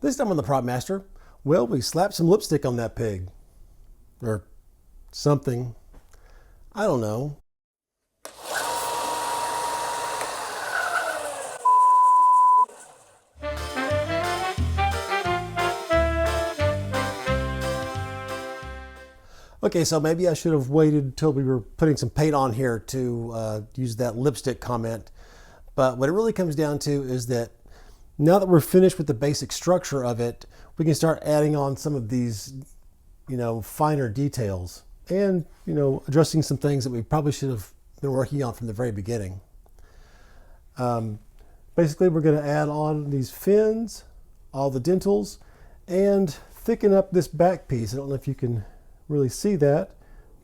This time on the Prop Master, well, we slapped some lipstick on that pig. Or something. I don't know. Okay, so maybe I should have waited until we were putting some paint on here to use that lipstick comment. But what it really comes down to is that now that we're finished with the basic structure of it, we can start adding on some of these, finer details and, addressing some things that we probably should have been working on from the very beginning. Basically, we're going to add on these fins, all the dentals, and thicken up this back piece. I don't know if you can really see that,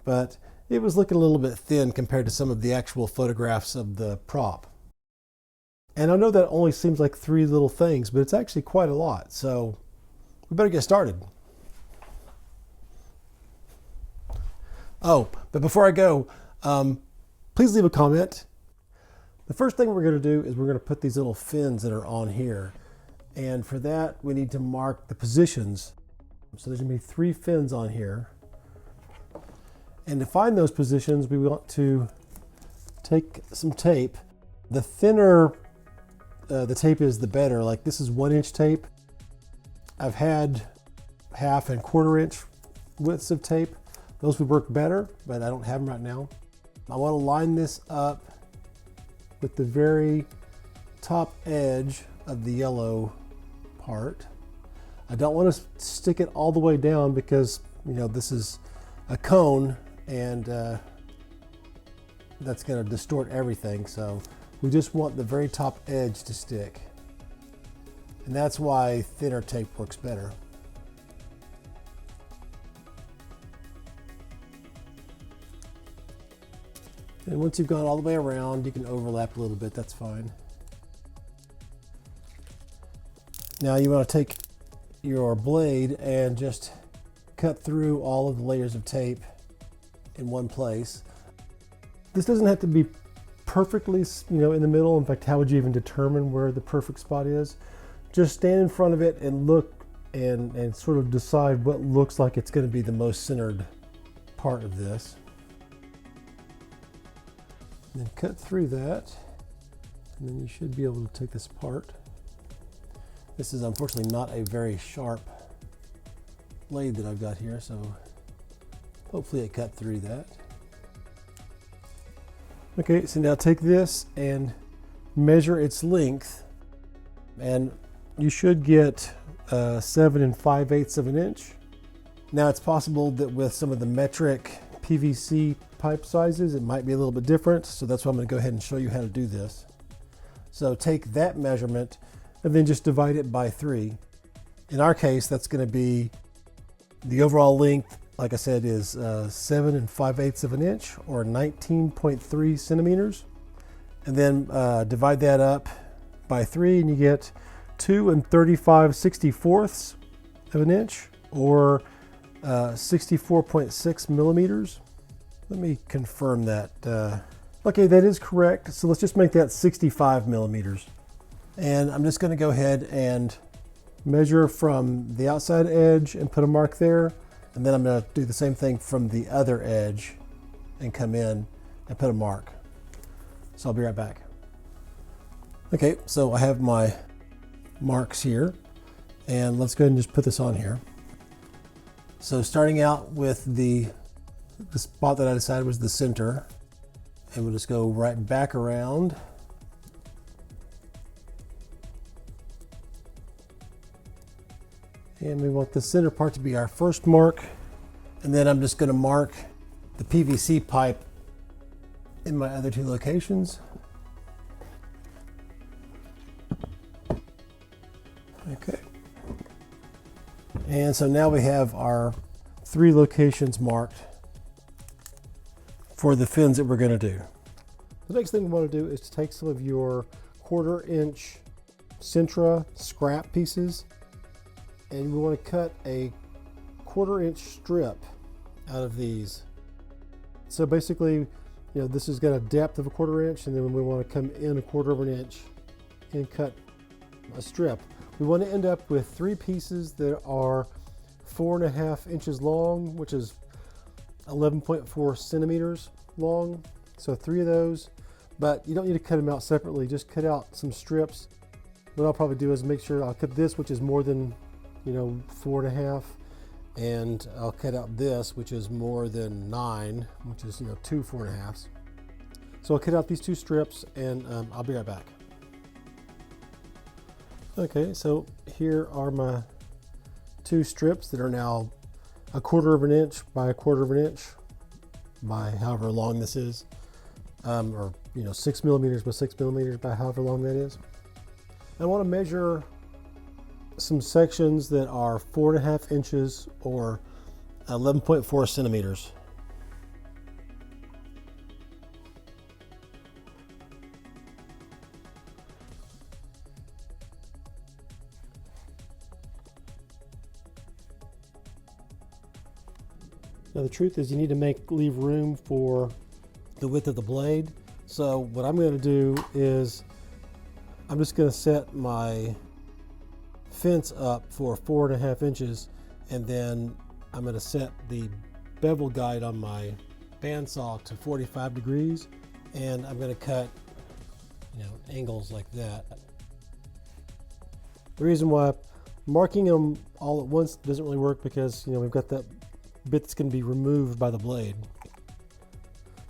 but it was looking a little bit thin compared to some of the actual photographs of the prop. And I know that only seems like 3 little things, but it's actually quite a lot. So we better get started. Oh, but before I go, please leave a comment. The first thing we're going to do is we're going to put these little fins that are on here. And for that, we need to mark the positions. So there's going to be 3 fins on here. And to find those positions, we want to take some tape. The thinner the tape is, the better. Like this is 1-inch tape. I've had 1/2 and 1/4 inch widths of tape. Those would work better, but I don't have them right now. I want to line this up with the very top edge of the yellow part. I don't want to stick it all the way down because, this is a cone and that's going to distort everything. So we just want the very top edge to stick. And that's why thinner tape works better. And once you've gone all the way around, you can overlap a little bit, that's fine. Now you want to take your blade and just cut through all of the layers of tape in one place. This doesn't have to be perfectly, in the middle. In fact, how would you even determine where the perfect spot is? Just stand in front of it and look and sort of decide what looks like it's going to be the most centered part of this. And then cut through that, and then you should be able to take this apart. This is unfortunately not a very sharp blade that I've got here, so hopefully it cut through that. Okay, so now take this and measure its length, and you should get 7 5/8 of an inch. Now it's possible that with some of the metric PVC pipe sizes, it might be a little bit different, so that's why I'm going to go ahead and show you how to do this. So take that measurement and then just divide it by 3. In our case, that's going to be the overall length, like I said, is 7 5/8 of an inch, or 19.3 centimeters. And then divide that up by 3 and you get 2 35/64 of an inch, or 64.6 millimeters. Let me confirm that. Okay, that is correct. So let's just make that 65 millimeters. And I'm just going to go ahead and measure from the outside edge and put a mark there. And then I'm going to do the same thing from the other edge and come in and put a mark. So I'll be right back. Okay, so I have my marks here, and let's go ahead and just put this on here. So starting out with the spot that I decided was the center, and we'll just go right back around. And we want the center part to be our first mark. And then I'm just going to mark the PVC pipe in my other 2 locations. Okay. And so now we have our 3 locations marked for the fins that we're going to do. The next thing we want to do is to take some of your 1/4 inch Centra scrap pieces, and we want to cut a 1/4 inch strip out of these. So basically, this has got a depth of a 1/4 inch, and then we want to come in a 1/4 of an inch and cut a strip. We want to end up with 3 pieces that are 4.5 inches long, which is 11.4 centimeters long. So 3 of those, but you don't need to cut them out separately. Just cut out some strips. What I'll probably do is make sure I'll cut this, which is more than 4.5, and I'll cut out this, which is more than 9, which is 2 4.5s. So I'll cut out these 2 strips, and I'll be right back. Okay, so here are my 2 strips that are now 1/4 inch by 1/4 inch by however long this is, or 6 millimeters by 6 millimeters by however long that is. I want to measure some sections that are 4.5 inches or 11.4 centimeters. Now the truth is you need to leave room for the width of the blade. So what I'm going to do is I'm just going to set my fence up for 4.5 inches, and then I'm going to set the bevel guide on my bandsaw to 45 degrees, and I'm going to cut angles like that. The reason why marking them all at once doesn't really work because we've got that bit that's going to be removed by the blade.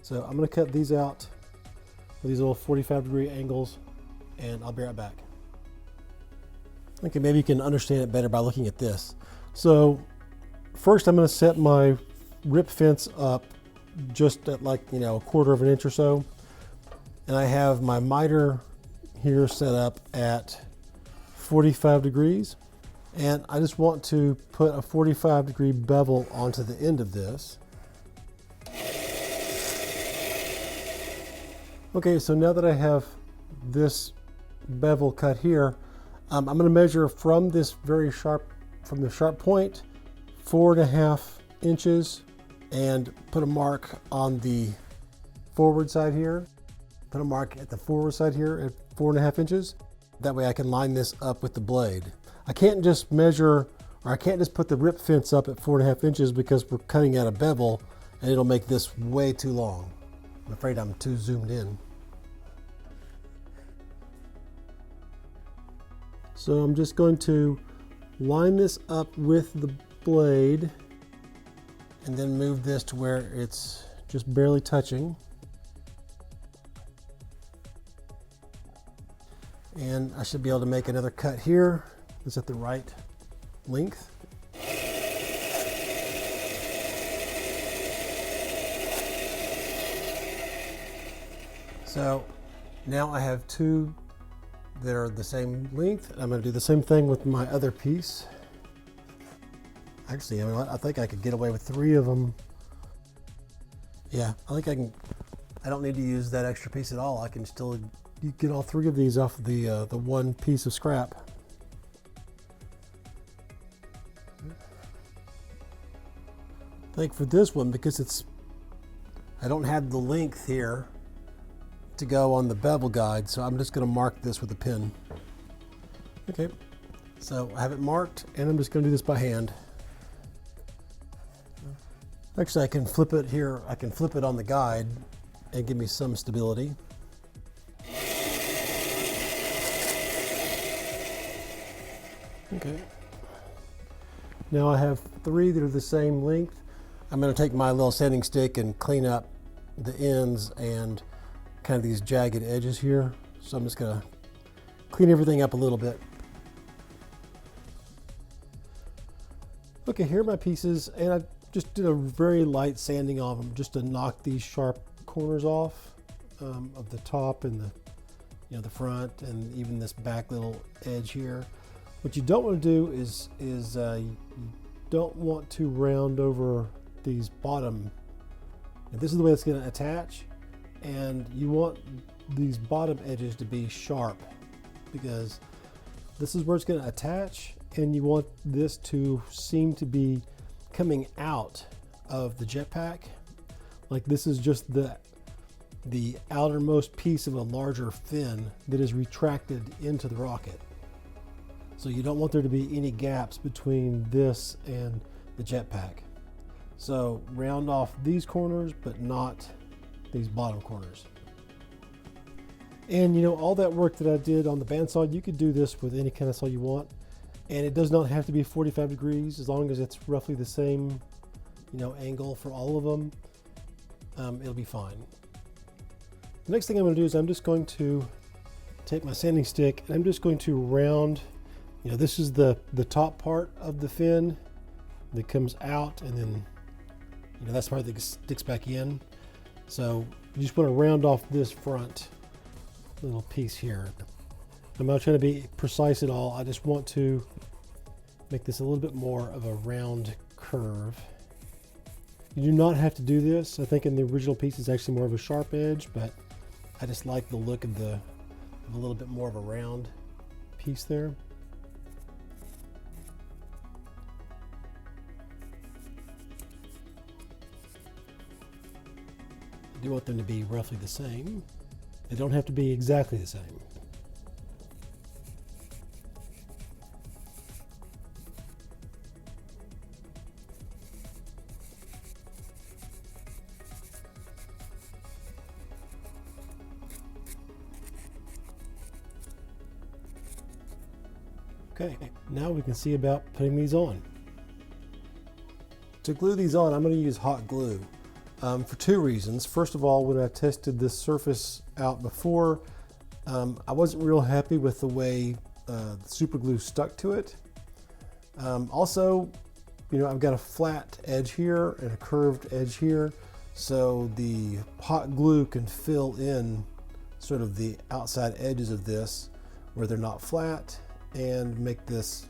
So I'm going to cut these out with these little 45-degree angles, and I'll be right back. Okay, maybe you can understand it better by looking at this. So first I'm going to set my rip fence up just at like 1/4 inch or so, and I have my miter here set up at 45 degrees, and I just want to put a 45-degree bevel onto the end of this. Okay, so now that I have this bevel cut here, I'm going to measure from this very sharp, from the sharp point, 4.5 inches, and put a mark on the forward side here. Put a mark at the forward side here at 4.5 inches. That way I can line this up with the blade. I can't just measure, or I can't just put the rip fence up at 4.5 inches because we're cutting out a bevel and it'll make this way too long. I'm afraid I'm too zoomed in. So I'm just going to line this up with the blade and then move this to where it's just barely touching. And I should be able to make another cut here that's at the right length. So now I have 2 that are the same length. I'm going to do the same thing with my other piece. Actually, I think I could get away with 3 of them. Yeah, I think I can. I don't need to use that extra piece at all. I can still get all 3 of these off the one piece of scrap. I think for this one, because I don't have the length here to go on the bevel guide, so I'm just going to mark this with a pin. Okay, so I have it marked, and I'm just going to do this by hand. Actually, I can flip it here. I can flip it on the guide and give me some stability. Okay. Now I have 3 that are the same length. I'm going to take my little sanding stick and clean up the ends and kind of these jagged edges here. So I'm just going to clean everything up a little bit. Okay, here are my pieces, and I just did a very light sanding of them just to knock these sharp corners off of the top and the front and even this back little edge here. What you don't want to do is you don't want to round over these bottom. And this is the way it's going to attach, and you want these bottom edges to be sharp because this is where it's going to attach, and you want this to seem to be coming out of the jetpack. Like this is just the outermost piece of a larger fin that is retracted into the rocket. So you don't want there to be any gaps between this and the jetpack. So round off these corners, but not these bottom corners. And you know, all that work that I did on the bandsaw, you could do this with any kind of saw you want. And it does not have to be 45 degrees, as long as it's roughly the same, you know, angle for all of them. It'll be fine. The next thing I'm going to do is I'm just going to take my sanding stick and I'm just going to round, you know, this is the top part of the fin that comes out, and then, you know, that's the part that sticks back in. So you just want to round off this front little piece here. I'm not trying to be precise at all. I just want to make this a little bit more of a round curve. You do not have to do this. I think in the original piece it's actually more of a sharp edge, but I just like the look of a little bit more of a round piece there. I do want them to be roughly the same. They don't have to be exactly the same. Okay, now we can see about putting these on. To glue these on, I'm going to use hot glue for two reasons. First of all, when I tested this surface out before, I wasn't real happy with the way the super glue stuck to it. Also, you know, I've got a flat edge here and a curved edge here, so the hot glue can fill in sort of the outside edges of this where they're not flat, and make this,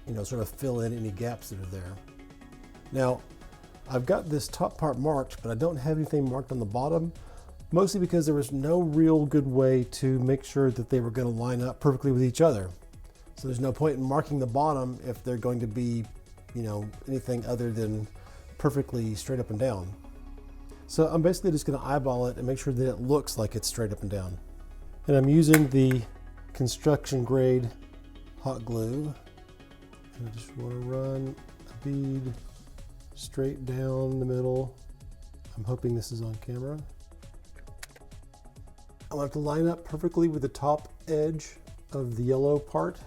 you know, sort of fill in any gaps that are there. Now, I've got this top part marked, but I don't have anything marked on the bottom, mostly because there was no real good way to make sure that they were going to line up perfectly with each other. So there's no point in marking the bottom if they're going to be, you know, anything other than perfectly straight up and down. So I'm basically just going to eyeball it and make sure that it looks like it's straight up and down. And I'm using the construction grade hot glue, and I just want to run a bead straight down the middle. I'm hoping this is on camera. I want it to line up perfectly with the top edge of the yellow part,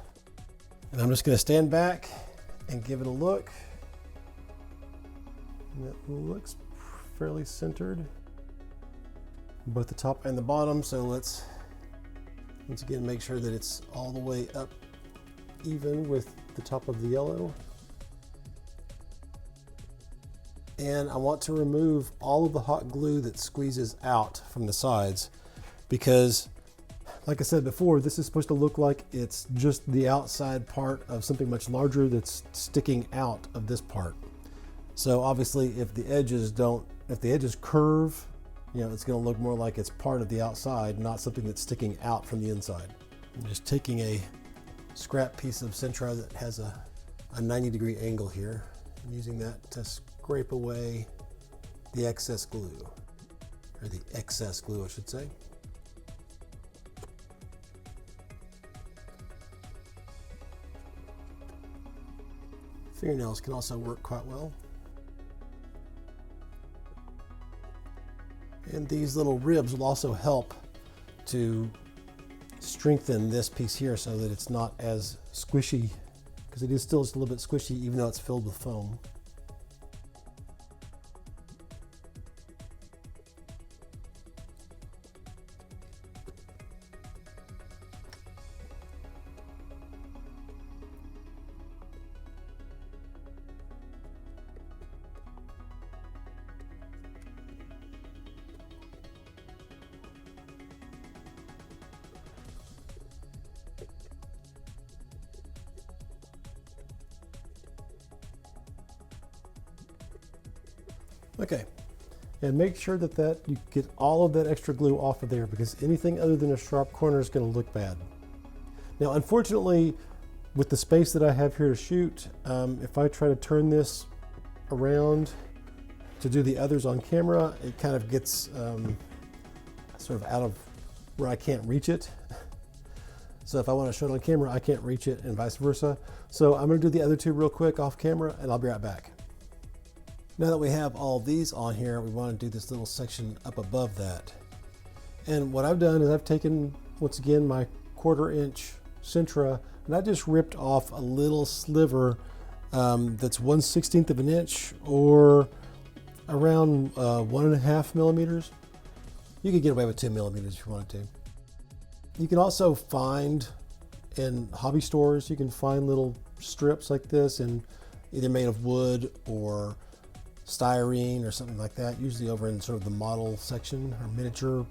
and I'm just going to stand back and give it a look. And it looks fairly centered, both the top and the bottom. So let's once again make sure that it's all the way up even with the top of the yellow. And I want to remove all of the hot glue that squeezes out from the sides, because like I said before, this is supposed to look like it's just the outside part of something much larger that's sticking out of this part. So obviously if the edges curve, you know, it's going to look more like it's part of the outside, not something that's sticking out from the inside. I'm just taking a scrap piece of Centra that has a 90-degree angle here. I'm using that to scrape away the excess glue, or the excess glue, I should say. Fingernails can also work quite well. And these little ribs will also help to strengthen this piece here so that it's not as squishy, because it is still just a little bit squishy even though it's filled with foam. Okay, and make sure that you get all of that extra glue off of there, because anything other than a sharp corner is going to look bad. Now, unfortunately, with the space that I have here to shoot, if I try to turn this around to do the others on camera, it kind of gets sort of out of where I can't reach it. So if I want to show it on camera, I can't reach it and vice versa. So I'm going to do the other two real quick off camera and I'll be right back. Now that we have all these on here, we want to do this little section up above that. And what I've done is I've taken, once again, my 1/4 inch Sintra, and I just ripped off a little sliver that's 1/16 of an inch or around 1.5 millimeters. You could get away with 2 millimeters if you wanted to. You can also find in hobby stores, you can find little strips like this, and either made of wood or styrene or something like that, usually over in sort of the model section or miniature.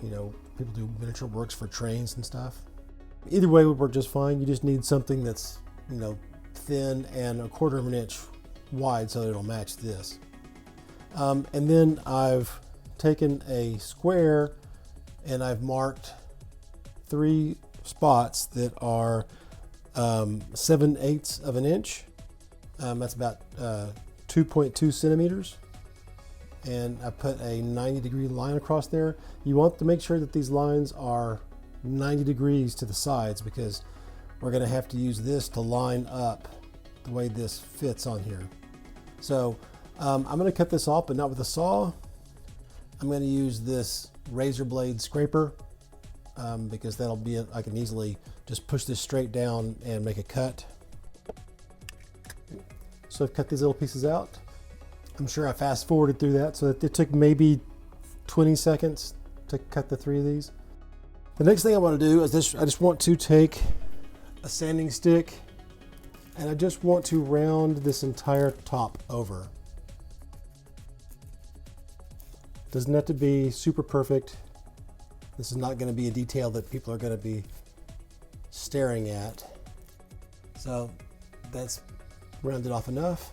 You know, people do miniature works for trains and stuff. Either way would work just fine. You just need something that's, you know, thin and 1/4 of an inch wide so that it'll match this. And then I've taken a square and I've marked 3 spots that are 7/8 of an inch. That's about 2.2 centimeters. And I put a 90-degree line across there. You want to make sure that these lines are 90 degrees to the sides because we're going to have to use this to line up the way this fits on here. So I'm going to cut this off, but not with a saw. I'm going to use this razor blade scraper because that'll be, I can easily just push this straight down and make a cut. So I've cut these little pieces out. I'm sure I fast forwarded through that, so that it took maybe 20 seconds to cut the 3 of these. The next thing I want to do is this. I just want to take a sanding stick and I just want to round this entire top over. Doesn't have to be super perfect. This is not going to be a detail that people are going to be staring at. So that's rounded off enough.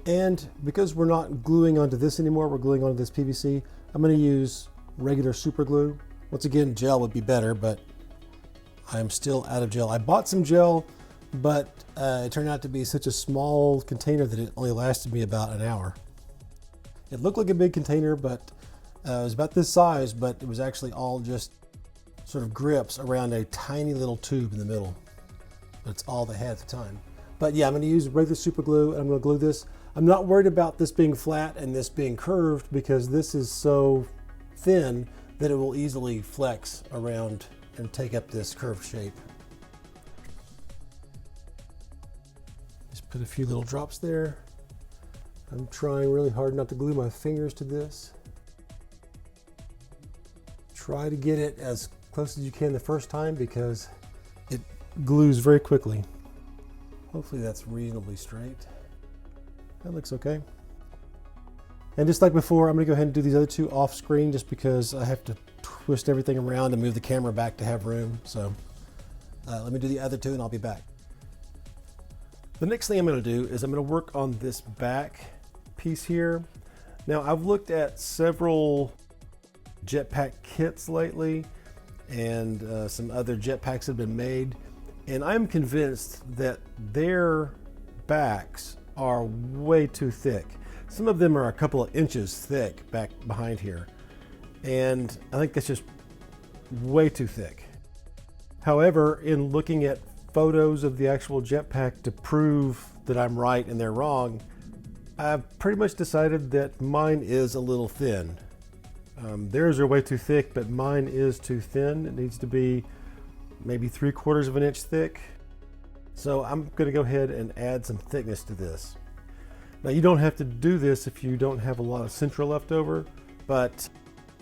And because we're not gluing onto this anymore, we're gluing onto this PVC, I'm going to use regular super glue. Once again, gel would be better, but I'm still out of gel. I bought some gel, but it turned out to be such a small container that it only lasted me about an hour. It looked like a big container, but it was about this size, but it was actually all just sort of grips around a tiny little tube in the middle. That's all they had at the time. But yeah, I'm going to use regular super glue and I'm going to glue this. I'm not worried about this being flat and this being curved because this is so thin that it will easily flex around and take up this curved shape. Just put a few little drops there. I'm trying really hard not to glue my fingers to this. Try to get it as close as you can the first time because it glues very quickly. Hopefully that's reasonably straight. That looks okay. And just like before, I'm gonna go ahead and do these other 2 off screen just because I have to twist everything around and move the camera back to have room. So let me do the other 2 and I'll be back. The next thing I'm gonna do is I'm gonna work on this back piece here. Now I've looked at several jetpack kits lately and some other jetpacks have been made, and I'm convinced that their backs are way too thick. Some of them are a couple of inches thick back behind here, and I think that's just way too thick. However, in looking at photos of the actual jetpack to prove that I'm right and they're wrong, I've pretty much decided that mine is a little thin. Theirs are way too thick, but mine is too thin. It needs to be maybe 3/4 of an inch thick. So I'm going to go ahead and add some thickness to this. Now you don't have to do this if you don't have a lot of Sintra left over, but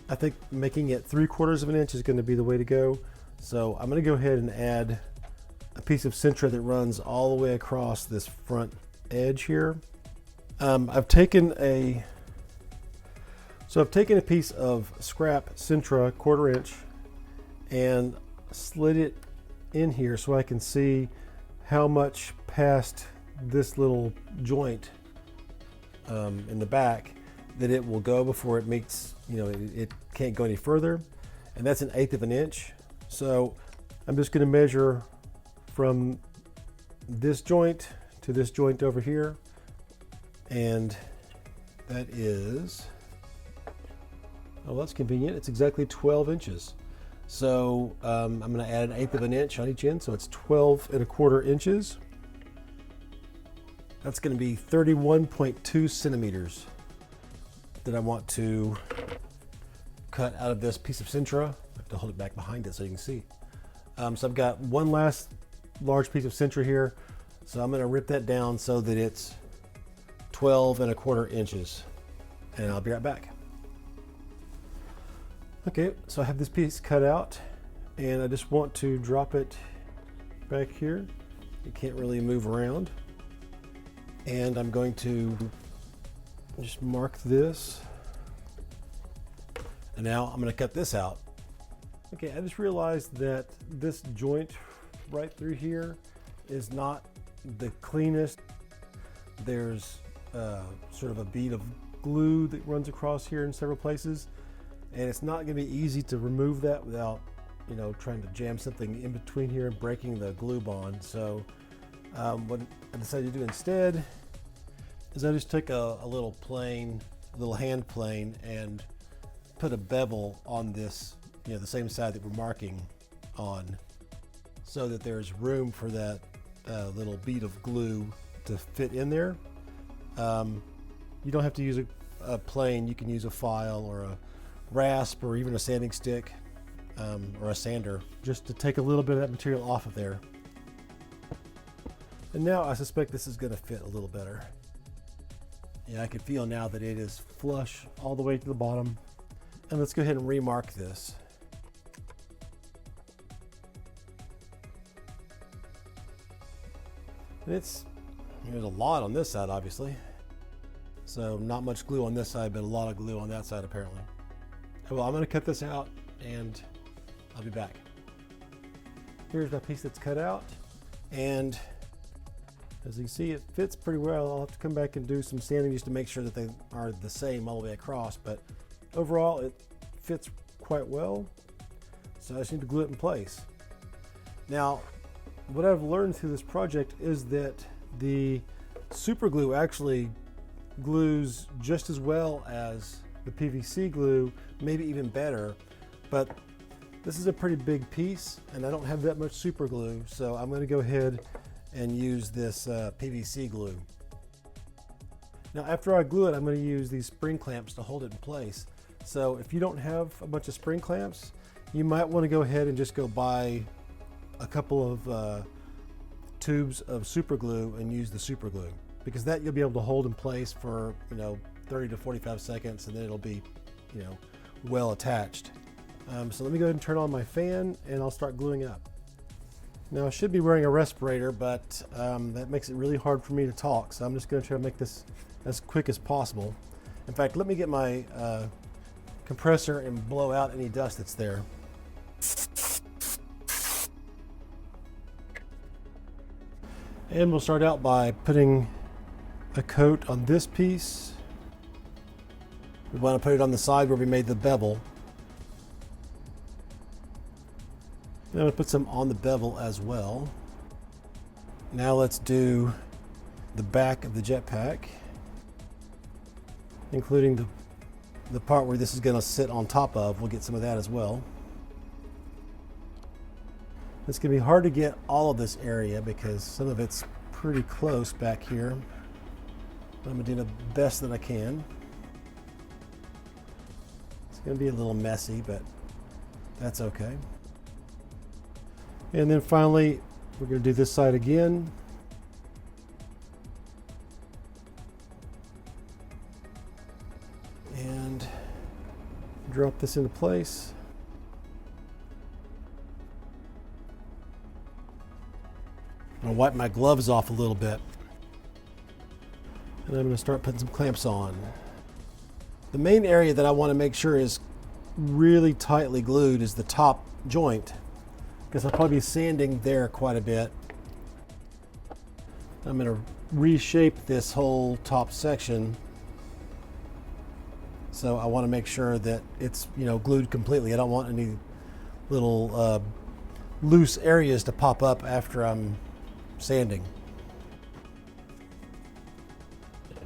I think making it 3/4 of an inch is going to be the way to go. So I'm going to go ahead and add a piece of Sintra that runs all the way across this front edge here. I've taken a piece of scrap Sintra 1/4 inch and slid it in here so I can see how much past this little joint in the back that it will go before it meets, it can't go any further. And that's 1/8 of an inch. So I'm just going to measure from this joint to this joint over here. And that is, oh, that's convenient. It's exactly 12 inches. So I'm going to add 1/8 of an inch on each end, so it's 12 1/4 inches. That's going to be 31.2 centimeters that I want to cut out of this piece of Sintra. I have to hold it back behind it so you can see. So I've got one last large piece of Sintra here. So I'm going to rip that down so that it's 12 1/4 inches. And I'll be right back. Okay, so I have this piece cut out and I just want to drop it back here. You can't really move around. And I'm going to just mark this. And now I'm going to cut this out. Okay, I just realized that this joint right through here is not the cleanest. There's sort of a bead of glue that runs across here in several places. And it's not going to be easy to remove that without, trying to jam something in between here and breaking the glue bond. So what I decided to do instead is I just took a little hand plane and put a bevel on this, the same side that we're marking on, so that there's room for that little bead of glue to fit in there. You don't have to use a plane. You can use a file or a rasp or even a sanding stick or a sander just to take a little bit of that material off of there. And now I suspect this is going to fit a little better. Yeah, I can feel now that it is flush all the way to the bottom. And let's go ahead and remark this. And there's a lot on this side, obviously. So not much glue on this side, but a lot of glue on that side apparently. Well, I'm going to cut this out and I'll be back. Here's my piece that's cut out, and as you can see, it fits pretty well. I'll have to come back and do some sanding just to make sure that they are the same all the way across, but overall it fits quite well. So I just need to glue it in place. Now, what I've learned through this project is that the super glue actually glues just as well as the PVC glue, maybe even better, but this is a pretty big piece and I don't have that much super glue, so I'm going to go ahead and use this PVC glue. Now after I glue it, I'm going to use these spring clamps to hold it in place. So if you don't have a bunch of spring clamps, you might want to go ahead and just go buy a couple of tubes of super glue and use the super glue, because that you'll be able to hold in place for 30 to 45 seconds, and then it'll be well attached. So let me go ahead and turn on my fan and I'll start gluing up. Now I should be wearing a respirator, but that makes it really hard for me to talk, so I'm just going to try to make this as quick as possible. In fact, let me get my compressor and blow out any dust that's there. And we'll start out by putting a coat on this piece. We want to put it on the side where we made the bevel. Then I'm going to put some on the bevel as well. Now let's do the back of the jetpack, including the part where this is going to sit on top of. We'll get some of that as well. It's going to be hard to get all of this area because some of it's pretty close back here. But I'm going to do the best that I can. It's going to be a little messy, but that's okay. And then finally, we're going to do this side again. And drop this into place. I'm going to wipe my gloves off a little bit. And I'm going to start putting some clamps on. The main area that I want to make sure is really tightly glued is the top joint, because I'll probably be sanding there quite a bit. I'm going to reshape this whole top section, so I want to make sure that it's glued completely. I don't want any little loose areas to pop up after I'm sanding.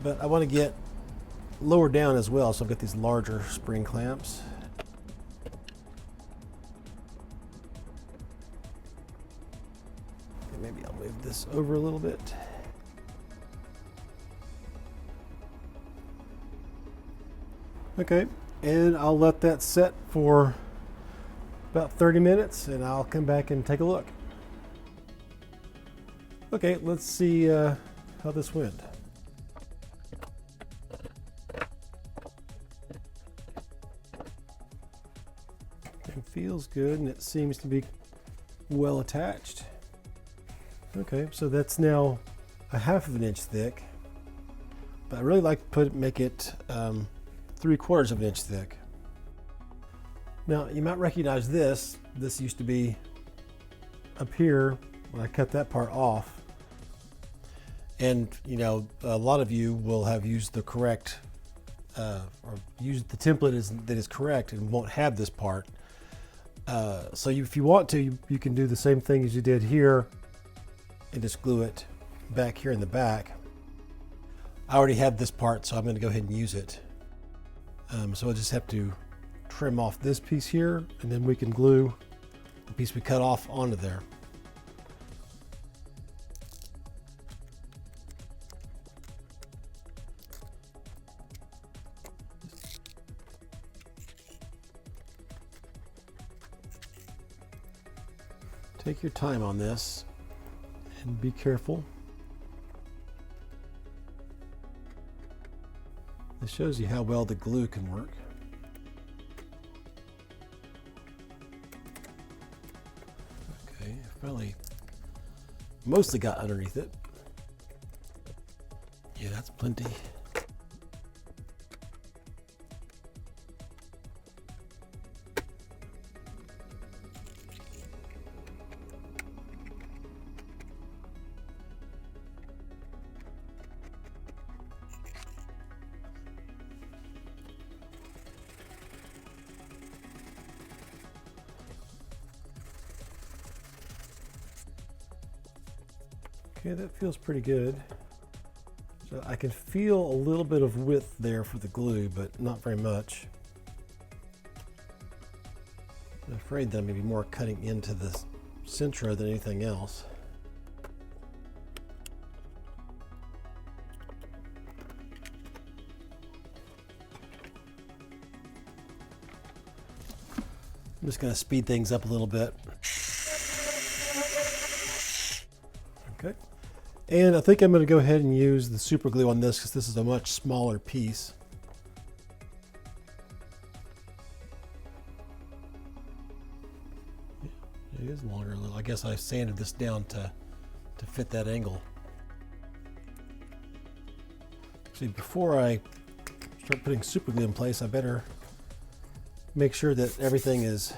But I want to get lower down as well, so I've got these larger spring clamps. maybe I'll move this over a little bit. Okay, and I'll let that set for about 30 minutes and I'll come back and take a look. Okay, let's see how this went. It feels good and it seems to be well attached. Okay, so that's now a 1/2 inch thick, but I really like to make it 3/4 of an inch thick. Now you might recognize this. This used to be up here when I cut that part off. And you know, a lot of you will have used the correct or used the template that is correct and won't have this part. So if you want to, you can do the same thing as you did here and just glue it back here in the back. I already have this part, so I'm going to go ahead and use it. So I'll just have to trim off this piece here, and then we can glue the piece we cut off onto there. Take your time on this and be careful. This shows you how well the glue can work. Okay, I finally mostly got underneath it. Yeah, that's plenty. Okay, that feels pretty good. So I can feel a little bit of width there for the glue, but not very much. I'm afraid that I may be more cutting into the centro than anything else. I'm just going to speed things up a little bit. Okay. And I think I'm going to go ahead and use the super glue on this because this is a much smaller piece. Yeah, it is longer a little. I guess I sanded this down to fit that angle. See, before I start putting super glue in place, I better make sure that everything is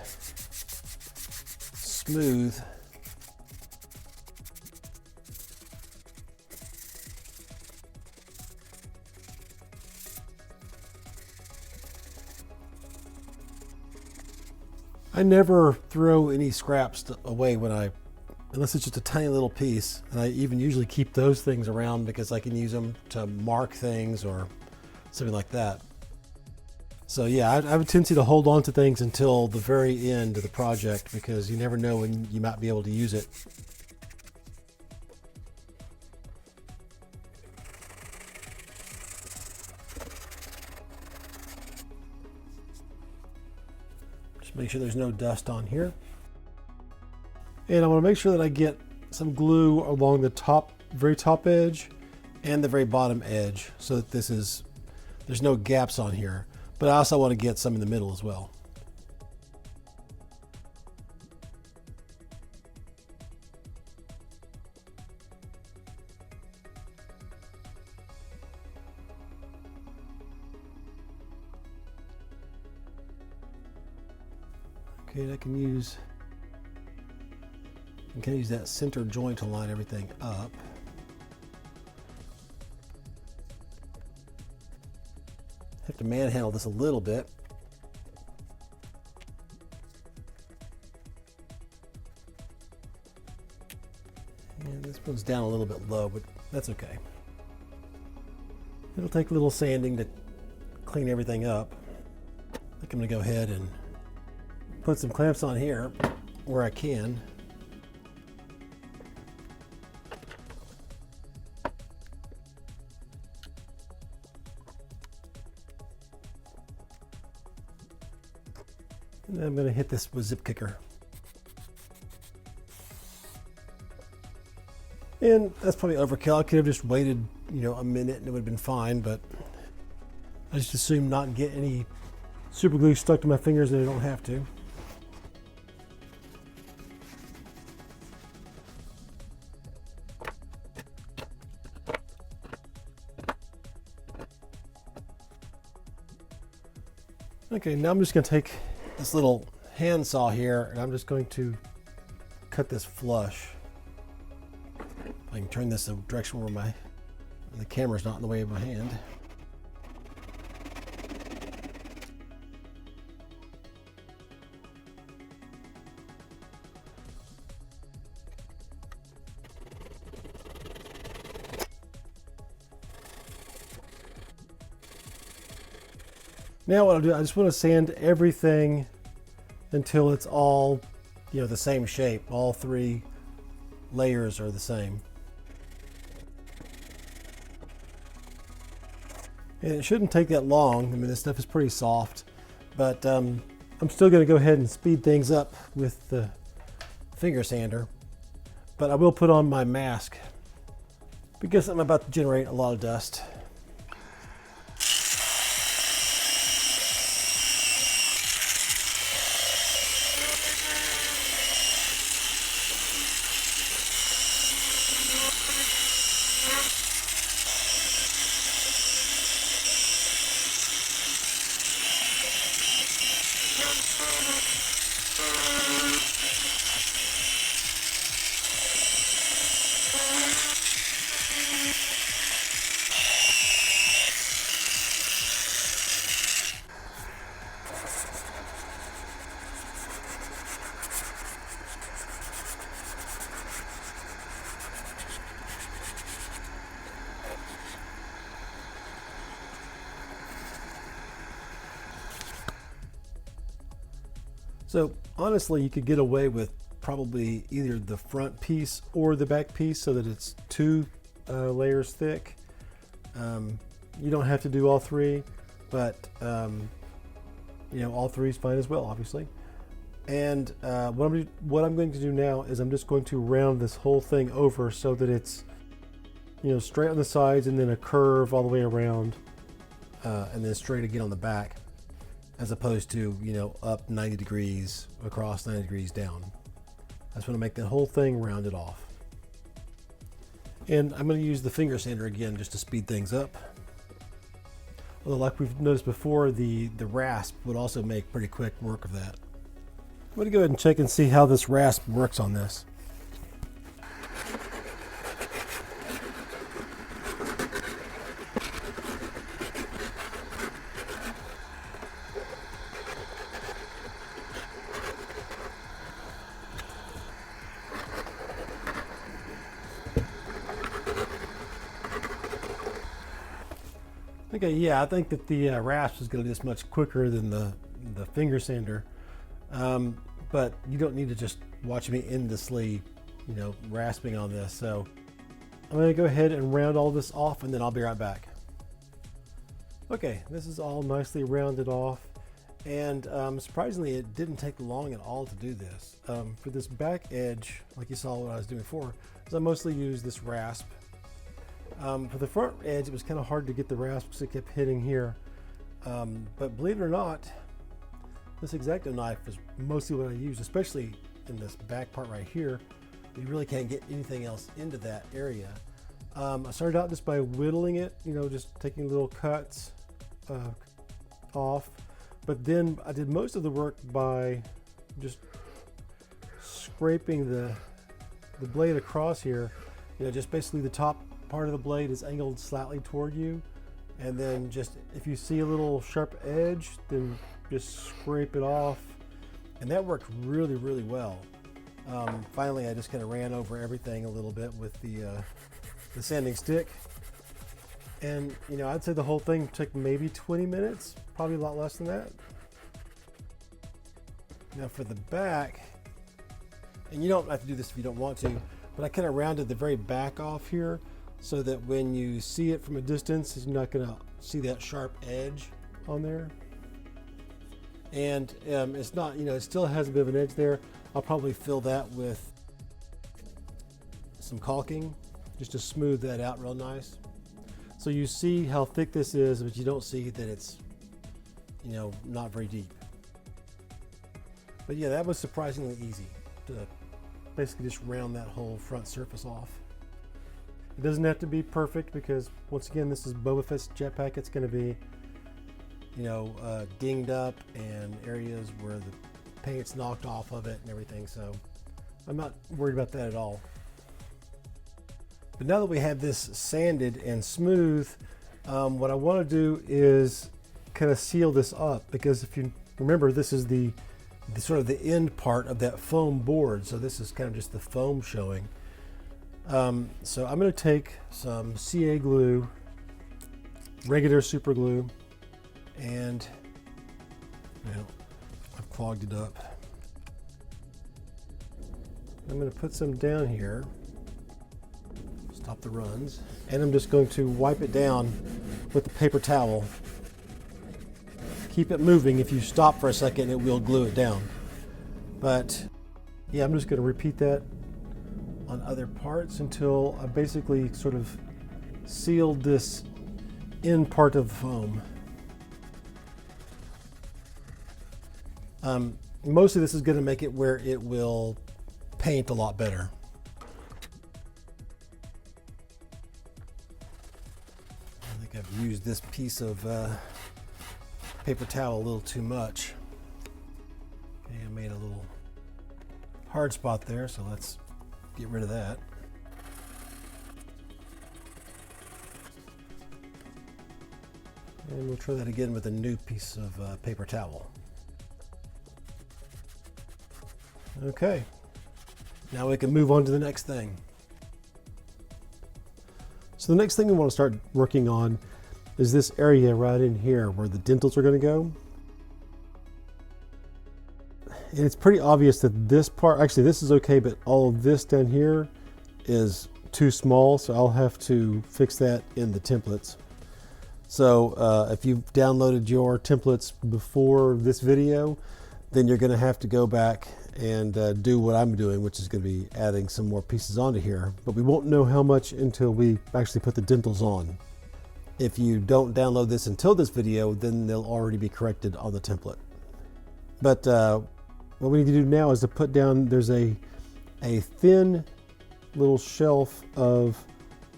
smooth. I never throw any scraps away unless it's just a tiny little piece. And I even usually keep those things around because I can use them to mark things or something like that. So yeah, I have a tendency to hold on to things until the very end of the project because you never know when you might be able to use it. Make sure there's no dust on here. And I want to make sure that I get some glue along the very top edge and the very bottom edge so that there's no gaps on here. But I also want to get some in the middle as well. Okay, and I can use that center joint to line everything up. Have to manhandle this a little bit. And this one's down a little bit low, but that's okay. It'll take a little sanding to clean everything up. I think I'm gonna go ahead and put some clamps on here where I can. And then I'm going to hit this with zip kicker. And that's probably overkill. I could have just waited, a minute and it would have been fine, but I just assume not get any super glue stuck to my fingers that I don't have to. Okay, now I'm just going to take this little hand saw here and I'm just going to cut this flush. I can turn this the direction where the camera's not in the way of my hand. Now what I'll do, I just want to sand everything until it's all, the same shape. All 3 layers are the same. And it shouldn't take that long. I mean, this stuff is pretty soft, but I'm still going to go ahead and speed things up with the finger sander. But I will put on my mask because I'm about to generate a lot of dust. So honestly, you could get away with probably either the front piece or the back piece so that it's 2 layers thick. You don't have to do all 3, but all 3 is fine as well, obviously. And what I'm going to do now is I'm just going to round this whole thing over so that it's straight on the sides and then a curve all the way around, and then straight again on the back, as opposed to up 90 degrees across, 90 degrees down. I just want to make the whole thing rounded off. And I'm going to use the finger sander again just to speed things up. Although, like we've noticed before, the rasp would also make pretty quick work of that. I'm going to go ahead and check and see how this rasp works on this. Okay, yeah, I think that the rasp is going to do this much quicker than the finger sander, but you don't need to just watch me endlessly, rasping on this. So I'm going to go ahead and round all this off, and then I'll be right back. Okay, this is all nicely rounded off, and surprisingly, it didn't take long at all to do this. For this back edge, like you saw what I was doing before, is I mostly use this rasp. For the front edge, it was kind of hard to get the rasp because it kept hitting here. But believe it or not, this X-Acto knife is mostly what I use, especially in this back part right here. You really can't get anything else into that area. I started out just by whittling it, just taking little cuts off. But then I did most of the work by just scraping the blade across here. Just basically the top part of the blade is angled slightly toward you, and then just if you see a little sharp edge, then just scrape it off, and that worked really, really well. Finally, I just kind of ran over everything a little bit with the sanding stick, and I'd say the whole thing took maybe 20 minutes, probably a lot less than that. Now for the back, and you don't have to do this if you don't want to, but I kind of rounded the very back off here, so that when you see it from a distance, you're not going to see that sharp edge on there. And it's not, it still has a bit of an edge there. I'll probably fill that with some caulking just to smooth that out real nice. So you see how thick this is, but you don't see that it's, not very deep. But yeah, that was surprisingly easy to basically just round that whole front surface off. It doesn't have to be perfect because, once again, this is Boba Fett's Jet Pack. It's going to be, dinged up and areas where the paint's knocked off of it and everything. So I'm not worried about that at all. But now that we have this sanded and smooth, what I want to do is kind of seal this up, because if you remember, this is the sort of the end part of that foam board. So this is kind of just the foam showing. So I'm going to take some CA glue, regular super glue, and I've clogged it up. I'm going to put some down here, stop the runs, and I'm just going to wipe it down with the paper towel. Keep it moving. If you stop for a second, it will glue it down. But yeah, I'm just going to repeat that on other parts until I basically sort of sealed this end part of the foam. Mostly this is going to make it where it will paint a lot better. I think I've used this piece of paper towel a little too much. Okay, I made a little hard spot there, so let's get rid of that. And we'll try that again with a new piece of paper towel. Okay, now we can move on to the next thing. So the next thing we want to start working on is this area right in here where the dentals are going to go. And it's pretty obvious that this part, actually this is okay, but all of this down here is too small, so I'll have to fix that in the templates. So if you've downloaded your templates before this video, then you're going to have to go back and do what I'm doing, which is going to be adding some more pieces onto here. But we won't know how much until we actually put the dentals on. If you don't download this until this video, then they'll already be corrected on the template. But what we need to do now is to put down, there's a thin little shelf of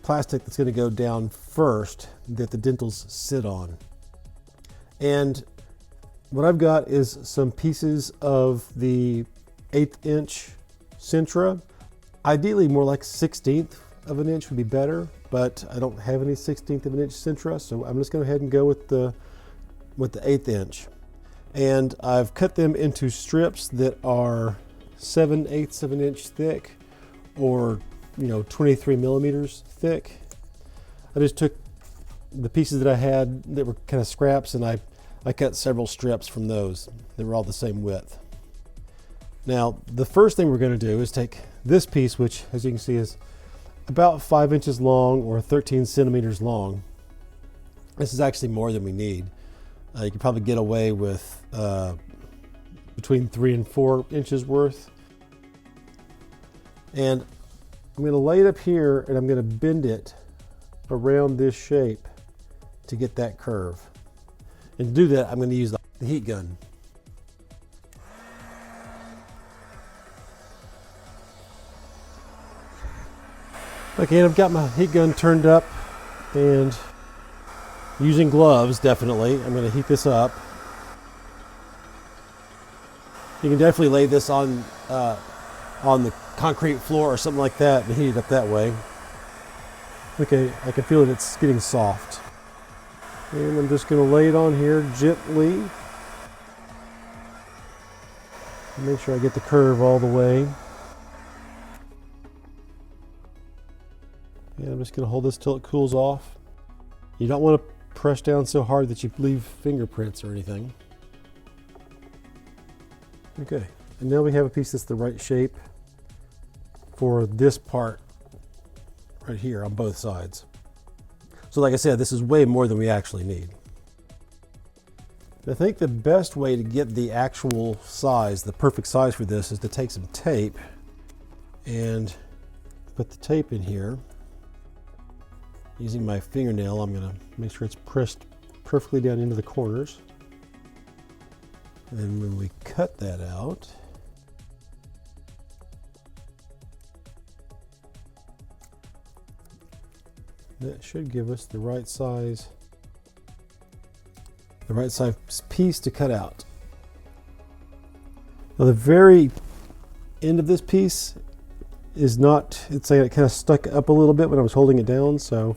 plastic that's going to go down first that the dentals sit on. And what I've got is some pieces of the 1/8 inch Sintra. Ideally more like 1/16 of an inch would be better, but I don't have any 1/16 of an inch Sintra, so I'm just going to go ahead and go with the 1/8 inch. And I've cut them into strips that are 7/8 of an inch thick, or 23 millimeters thick. I just took the pieces that I had that were kind of scraps, and I cut several strips from those that were all the same width. Now, the first thing we're going to do is take this piece, which as you can see is about 5 inches long or 13 centimeters long. This is actually more than we need. You could probably get away with between 3 and 4 inches worth. And I'm going to lay it up here, and I'm going to bend it around this shape to get that curve. And to do that, I'm going to use the heat gun. Okay, and I've got my heat gun turned up, and using gloves, definitely, I'm going to heat this up. You can definitely lay this on the concrete floor or something like that and heat it up that way. Okay, I can feel that it's getting soft. And I'm just going to lay it on here gently. Make sure I get the curve all the way. And I'm just going to hold this till it cools off. You don't want to press down so hard that you leave fingerprints or anything. Okay, and now we have a piece that's the right shape for this part right here on both sides. So like I said, this is way more than we actually need. I think the best way to get the actual size, the perfect size for this, is to take some tape and put the tape in here. Using my fingernail, I'm going to make sure it's pressed perfectly down into the corners. And then when we cut that out, that should give us the right size piece to cut out. Now the very end of this piece is not, it's like it kind of stuck up a little bit when I was holding it down, so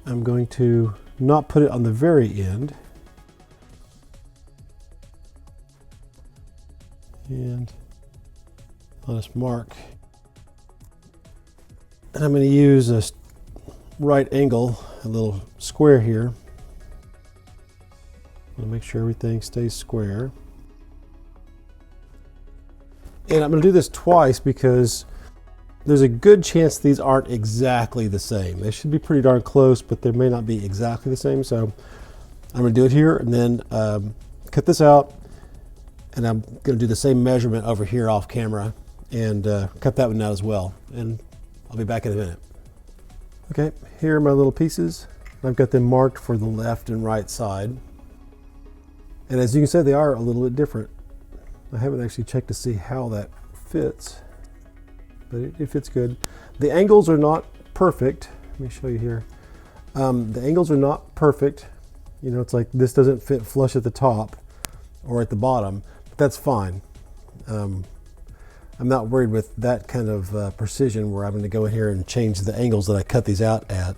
I'm going to not put it on the very end. And let us mark. And I'm going to use a right angle, a little square here. I'll make sure everything stays square. And I'm going to do this twice because there's a good chance these aren't exactly the same. They should be pretty darn close, but they may not be exactly the same. So I'm going to do it here and then cut this out. And I'm going to do the same measurement over here off camera and cut that one out as well. And I'll be back in a minute. Okay, here are my little pieces. I've got them marked for the left and right side. And as you can see, they are a little bit different. I haven't actually checked to see how that fits, but it fits good. The angles are not perfect. Let me show you here. The angles are not perfect. You know, it's like this doesn't fit flush at the top or at the bottom, but that's fine. I'm not worried with that kind of precision where I'm going to go in here and change the angles that I cut these out at.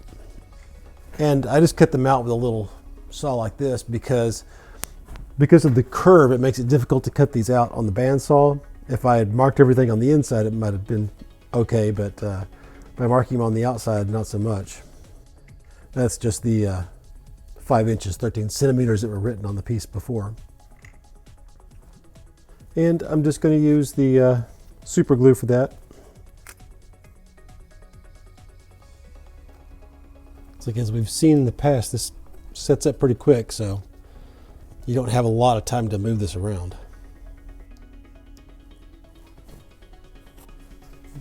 And I just cut them out with a little saw like this because of the curve, it makes it difficult to cut these out on the bandsaw. If I had marked everything on the inside, it might have been okay, but by marking them on the outside, not so much. That's just the 5 inches, 13 centimeters that were written on the piece before. And I'm just going to use the super glue for that. It's like, as we've seen in the past, this sets up pretty quick, so you don't have a lot of time to move this around.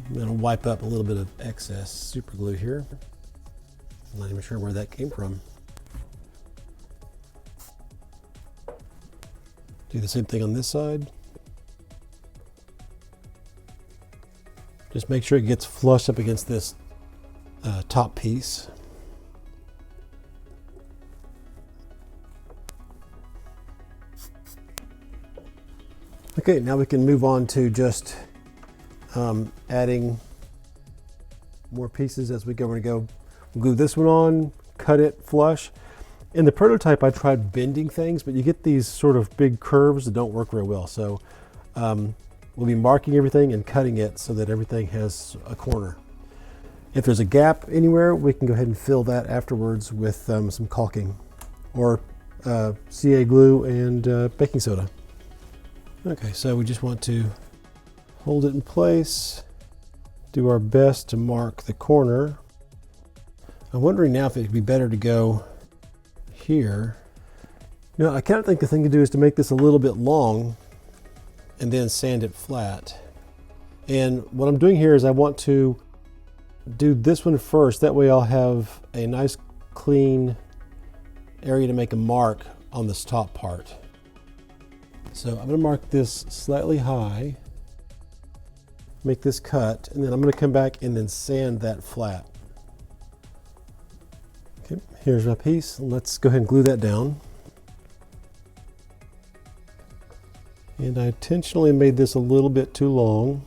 I'm going to wipe up a little bit of excess super glue here. I'm not even sure where that came from. Do the same thing on this side. Just make sure it gets flush up against this top piece. Okay, now we can move on to just adding more pieces as we go. We're going to go glue this one on, cut it flush. In the prototype, I tried bending things, but you get these sort of big curves that don't work very well. So we'll be marking everything and cutting it so that everything has a corner. If there's a gap anywhere, we can go ahead and fill that afterwards with some caulking or CA glue and baking soda. Okay, so we just want to hold it in place, do our best to mark the corner. I'm wondering now if it'd be better to go here. You know, I kind of think the thing to do is to make this a little bit long and then sand it flat. And what I'm doing here is I want to do this one first. That way I'll have a nice clean area to make a mark on this top part. So I'm going to mark this slightly high, make this cut, and then I'm going to come back and then sand that flat. Okay, here's my piece. Let's go ahead and glue that down. And I intentionally made this a little bit too long.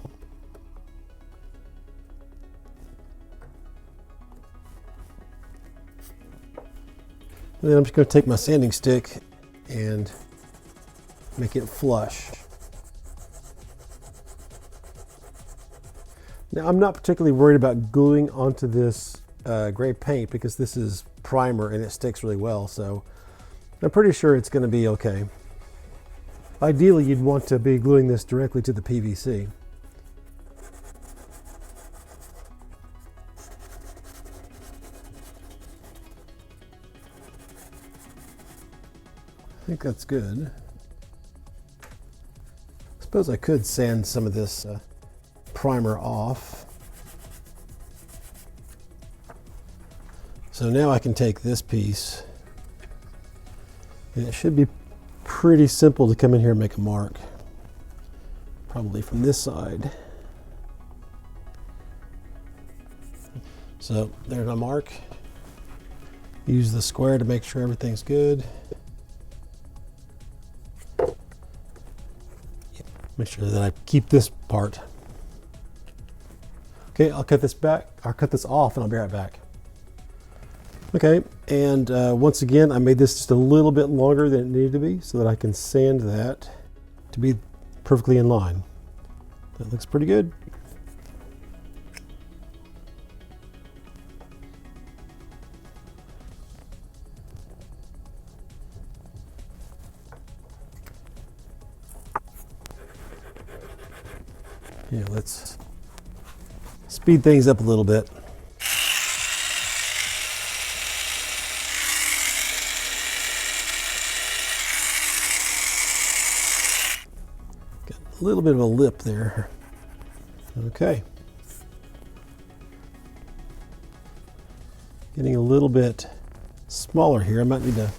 And then I'm just going to take my sanding stick and make it flush. Now I'm not particularly worried about gluing onto this gray paint because this is primer and it sticks really well, so I'm pretty sure it's going to be okay. Ideally, you'd want to be gluing this directly to the PVC. I think that's good. I suppose I could sand some of this primer off. So now I can take this piece, and it should be pretty simple to come in here and make a mark. Probably from this side. So there's my mark. Use the square to make sure everything's good. Make sure that I keep this part. Okay, I'll cut this back. I'll cut this off and I'll be right back. Okay, and once again, I made this just a little bit longer than it needed to be so that I can sand that to be perfectly in line. That looks pretty good. Yeah, let's speed things up a little bit. Got a little bit of a lip there. Okay. Getting a little bit smaller here. I might need to,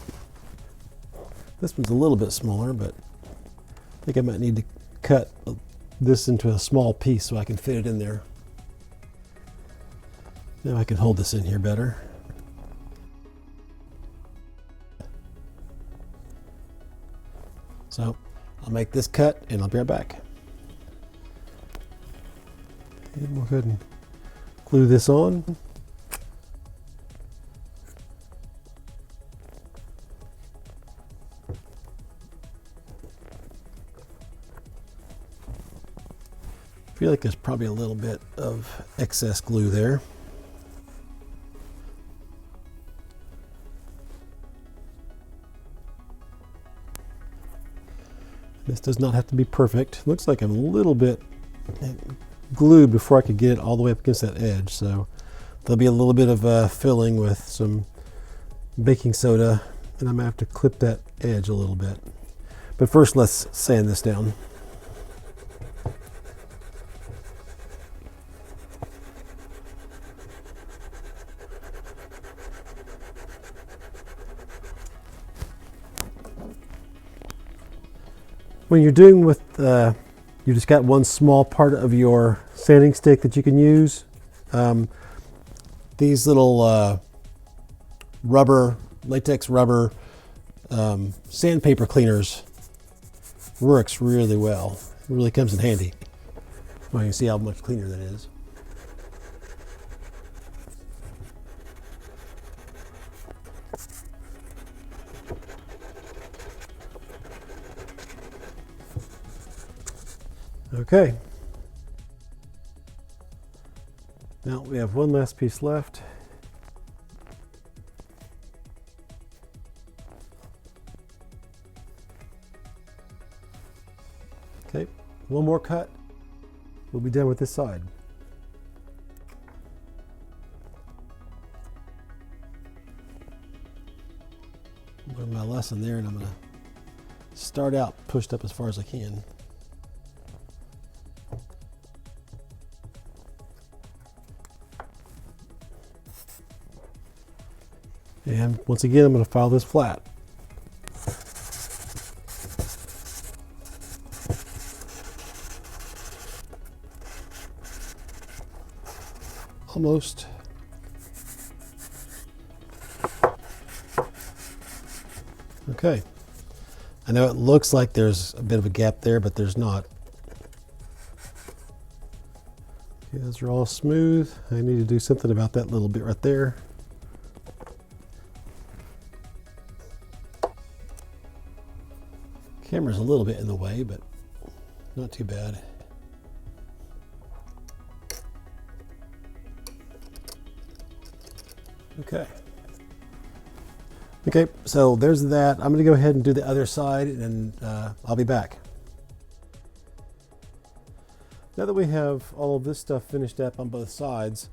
this one's a little bit smaller, but I think I might need to cut this into a small piece so I can fit it in there. Now I can hold this in here better. So I'll make this cut and I'll be right back. And we'll go ahead and glue this on. I feel like there's probably a little bit of excess glue there. This does not have to be perfect. Looks like I'm a little bit glued before I could get it all the way up against that edge. So there'll be a little bit of filling with some baking soda, and I might have to clip that edge a little bit. But first, let's sand this down. When you're doing with, you just got one small part of your sanding stick that you can use. These little latex rubber sandpaper cleaners works really well. It really comes in handy. Well, you can see how much cleaner that is. Okay. Now we have one last piece left. Okay, one more cut. We'll be done with this side. Learned my lesson there, and I'm going to start out pushed up as far as I can. And once again, I'm going to file this flat. Almost. Okay. I know it looks like there's a bit of a gap there, but there's not. Okay, those are all smooth. I need to do something about that little bit right there. Camera's a little bit in the way, but not too bad. Okay. Okay, so there's that. I'm going to go ahead and do the other side, and I'll be back. Now that we have all of this stuff finished up on both sides,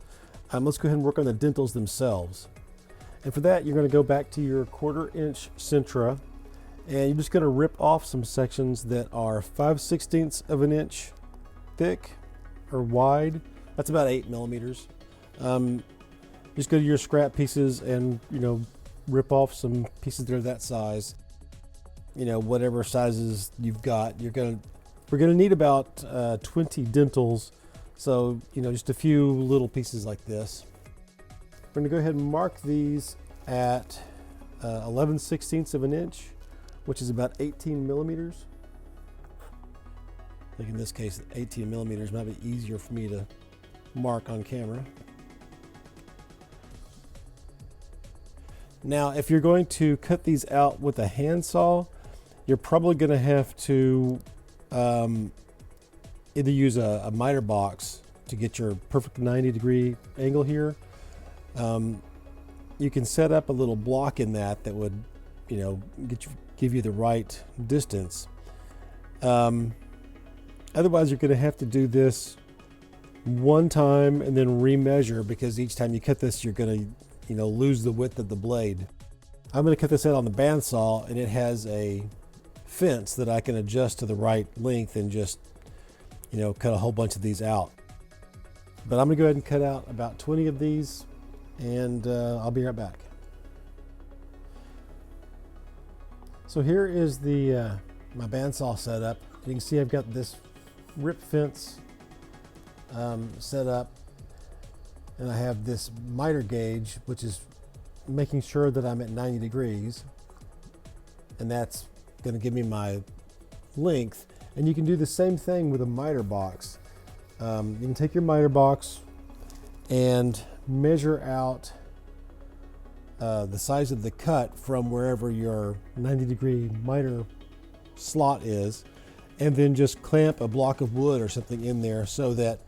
let's go ahead and work on the dentals themselves. And for that, you're going to go back to your 1/4 inch Centra, And you're just going to rip off some sections that are 5/16 of an inch thick or wide. That's about 8 millimeters. Just go to your scrap pieces and, rip off some pieces that are that size. Whatever sizes you've got, we're gonna need about 20 dentals. So, just a few little pieces like this. We're gonna go ahead and mark these at 11/16 of an inch, which is about 18 millimeters. I think in this case, 18 millimeters might be easier for me to mark on camera. Now, if you're going to cut these out with a handsaw, you're probably going to have to either use a miter box to get your perfect 90-degree angle here. You can set up a little block in that would, give you the right distance. Otherwise, you're going to have to do this one time and then remeasure, because each time you cut this, you're going to lose the width of the blade. I'm going to cut this out on the bandsaw, and it has a fence that I can adjust to the right length and just cut a whole bunch of these out. But I'm going to go ahead and cut out about 20 of these, and I'll be right back. So here is the my bandsaw setup. You can see I've got this rip fence set up, and I have this miter gauge, which is making sure that I'm at 90 degrees, and that's going to give me my length. And you can do the same thing with a miter box. You can take your miter box and measure out the size of the cut from wherever your 90-degree miter slot is, and then just clamp a block of wood or something in there so that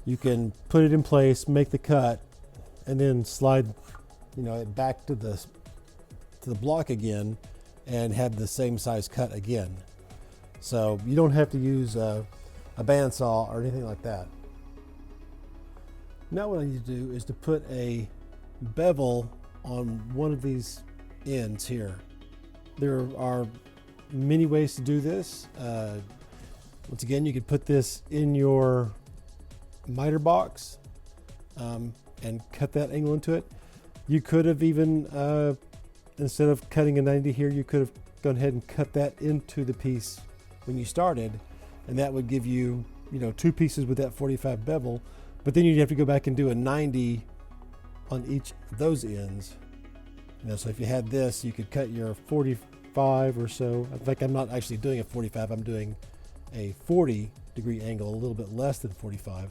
you can put it in place, make the cut, and then slide it back to the block again and have the same size cut again. So you don't have to use a bandsaw or anything like that. Now what I need to do is to put a bevel on one of these ends here. There are many ways to do this. Once again, you could put this in your miter box and cut that angle into it. You could have even, instead of cutting a 90 here, you could have gone ahead and cut that into the piece when you started, and that would give you, two pieces with that 45 bevel. But then you'd have to go back and do a 90 on each of those ends. So if you had this, you could cut your 45 or so. In fact, I'm not actually doing a 45, I'm doing a 40-degree angle, a little bit less than 45.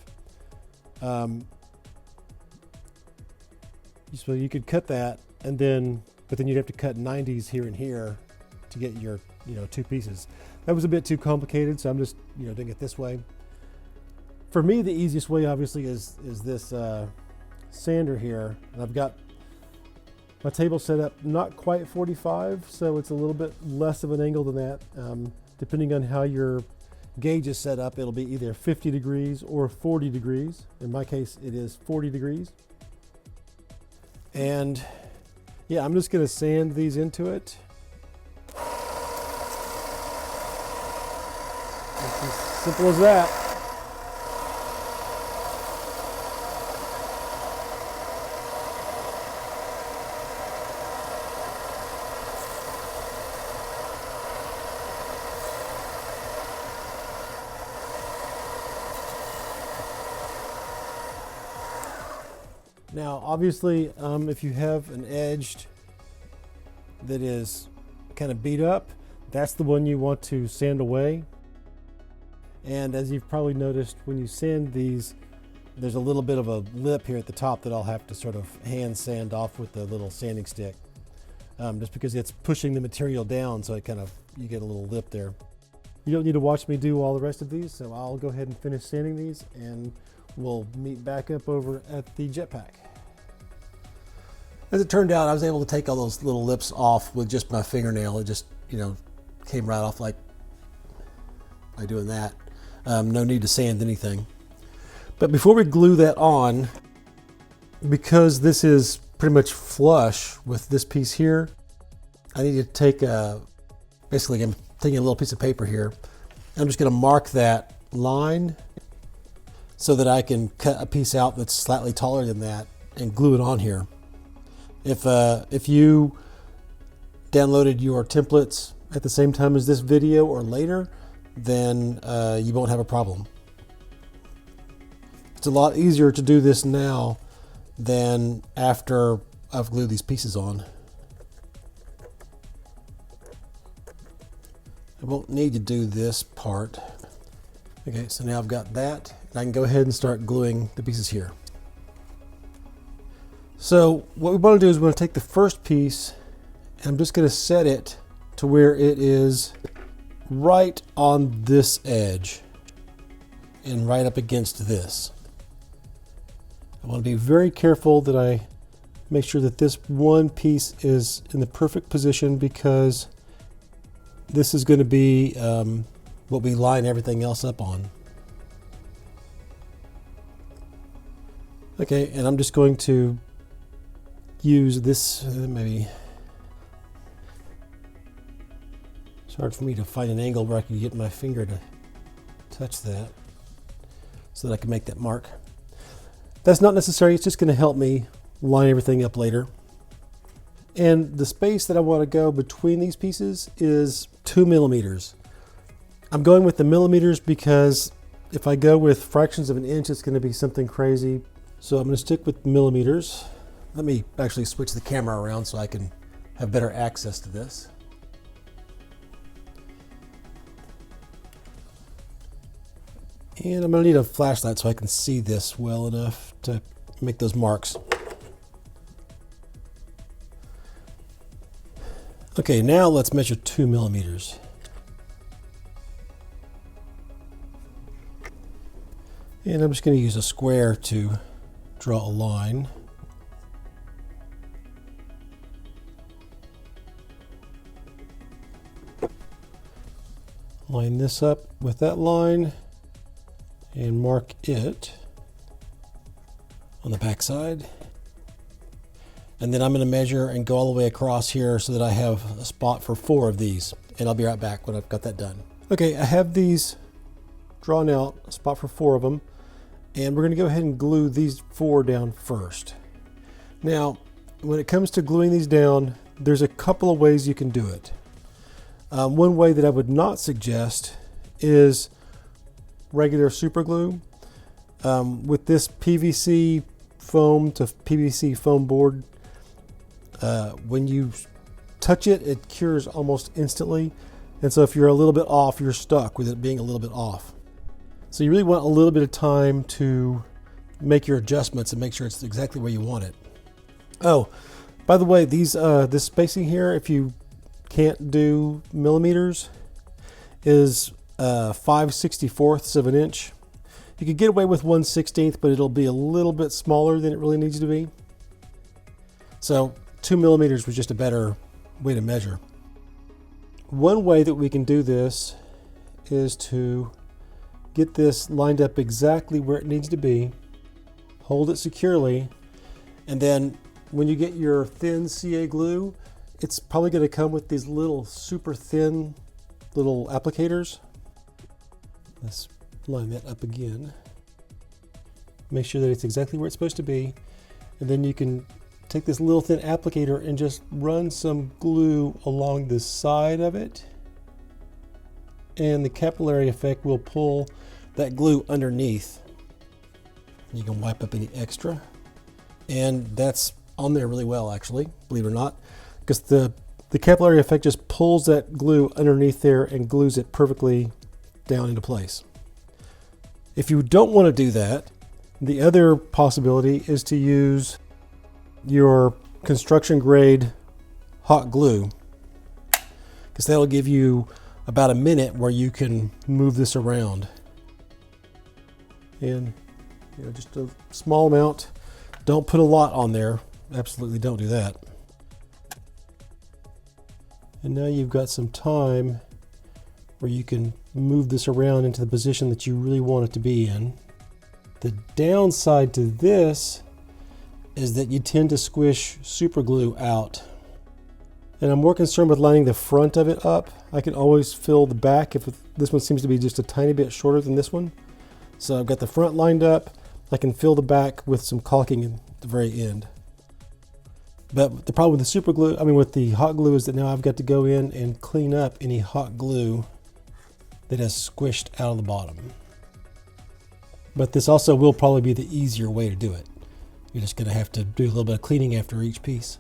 So you could cut that, but then you'd have to cut 90s here and here to get your, two pieces. That was a bit too complicated, so I'm just, doing it this way. For me, the easiest way, obviously, is this sander here, and I've got my table set up not quite 45, so it's a little bit less of an angle than that. Depending on how your gauge is set up, it'll be either 50 degrees or 40 degrees. In my case, it is 40 degrees. And yeah, I'm just going to sand these into it. It's as simple as that. Now, obviously, if you have an edge that is kind of beat up, that's the one you want to sand away. And as you've probably noticed, when you sand these, there's a little bit of a lip here at the top that I'll have to sort of hand sand off with the little sanding stick, just because it's pushing the material down, so you get a little lip there. You don't need to watch me do all the rest of these, so I'll go ahead and finish sanding these, and we'll meet back up over at the jetpack. As it turned out, I was able to take all those little lips off with just my fingernail. It just, came right off like by doing that. No need to sand anything. But before we glue that on, because this is pretty much flush with this piece here, I need to take a Basically, I'm taking a little piece of paper here. I'm just going to mark that line so that I can cut a piece out that's slightly taller than that and glue it on here. If you downloaded your templates at the same time as this video or later, then you won't have a problem. It's a lot easier to do this now than after I've glued these pieces on. I won't need to do this part. Okay, so now I've got that, and I can go ahead and start gluing the pieces here. So what we want to do is we're going to take the first piece, and I'm just going to set it to where it is right on this edge and right up against this. I want to be very careful that I make sure that this one piece is in the perfect position, because this is going to be what we line everything else up on. Okay, and I'm just going to use this, maybe. It's hard for me to find an angle where I can get my finger to touch that so that I can make that mark. That's not necessary, it's just going to help me line everything up later. And the space that I want to go between these pieces is 2 millimeters. I'm going with the millimeters because if I go with fractions of an inch, it's going to be something crazy. So I'm going to stick with millimeters. Let me actually switch the camera around so I can have better access to this. And I'm going to need a flashlight so I can see this well enough to make those marks. Okay, now let's measure 2 millimeters. And I'm just going to use a square to draw a line. Line this up with that line and mark it on the back side. And then I'm going to measure and go all the way across here so that I have a spot for 4 of these. And I'll be right back when I've got that done. Okay, I have these drawn out, a spot for 4 of them. And we're going to go ahead and glue these 4 down first. Now, when it comes to gluing these down, there's a couple of ways you can do it. One way that I would not suggest is regular super glue. With this PVC foam to PVC foam board, when you touch it, it cures almost instantly. And so if you're a little bit off, you're stuck with it being a little bit off. So you really want a little bit of time to make your adjustments and make sure it's exactly where you want it. Oh, by the way, these this spacing here, if you can't do millimeters, is 5/64 of an inch. You could get away with 1/16, but it'll be a little bit smaller than it really needs to be. So 2 millimeters was just a better way to measure. One way that we can do this is to get this lined up exactly where it needs to be, hold it securely, and then when you get your thin CA glue, it's probably going to come with these little super thin little applicators. Let's line that up again. Make sure that it's exactly where it's supposed to be, and then you can take this little thin applicator and just run some glue along the side of it, and the capillary effect will pull that glue underneath. You can wipe up any extra, and that's on there really well, actually, believe it or not, because the capillary effect just pulls that glue underneath there and glues it perfectly down into place. If you don't want to do that, the other possibility is to use your construction grade hot glue, because that'll give you about a minute where you can move this around. And just a small amount. Don't put a lot on there. Absolutely don't do that. And now you've got some time where you can move this around into the position that you really want it to be in. The downside to this is that you tend to squish super glue out. And I'm more concerned with lining the front of it up. I can always fill the back if this one seems to be just a tiny bit shorter than this one. So I've got the front lined up. I can fill the back with some caulking at the very end. But the problem with the super glue, with the hot glue, is that now I've got to go in and clean up any hot glue that has squished out of the bottom. But this also will probably be the easier way to do it. You're just going to have to do a little bit of cleaning after each piece.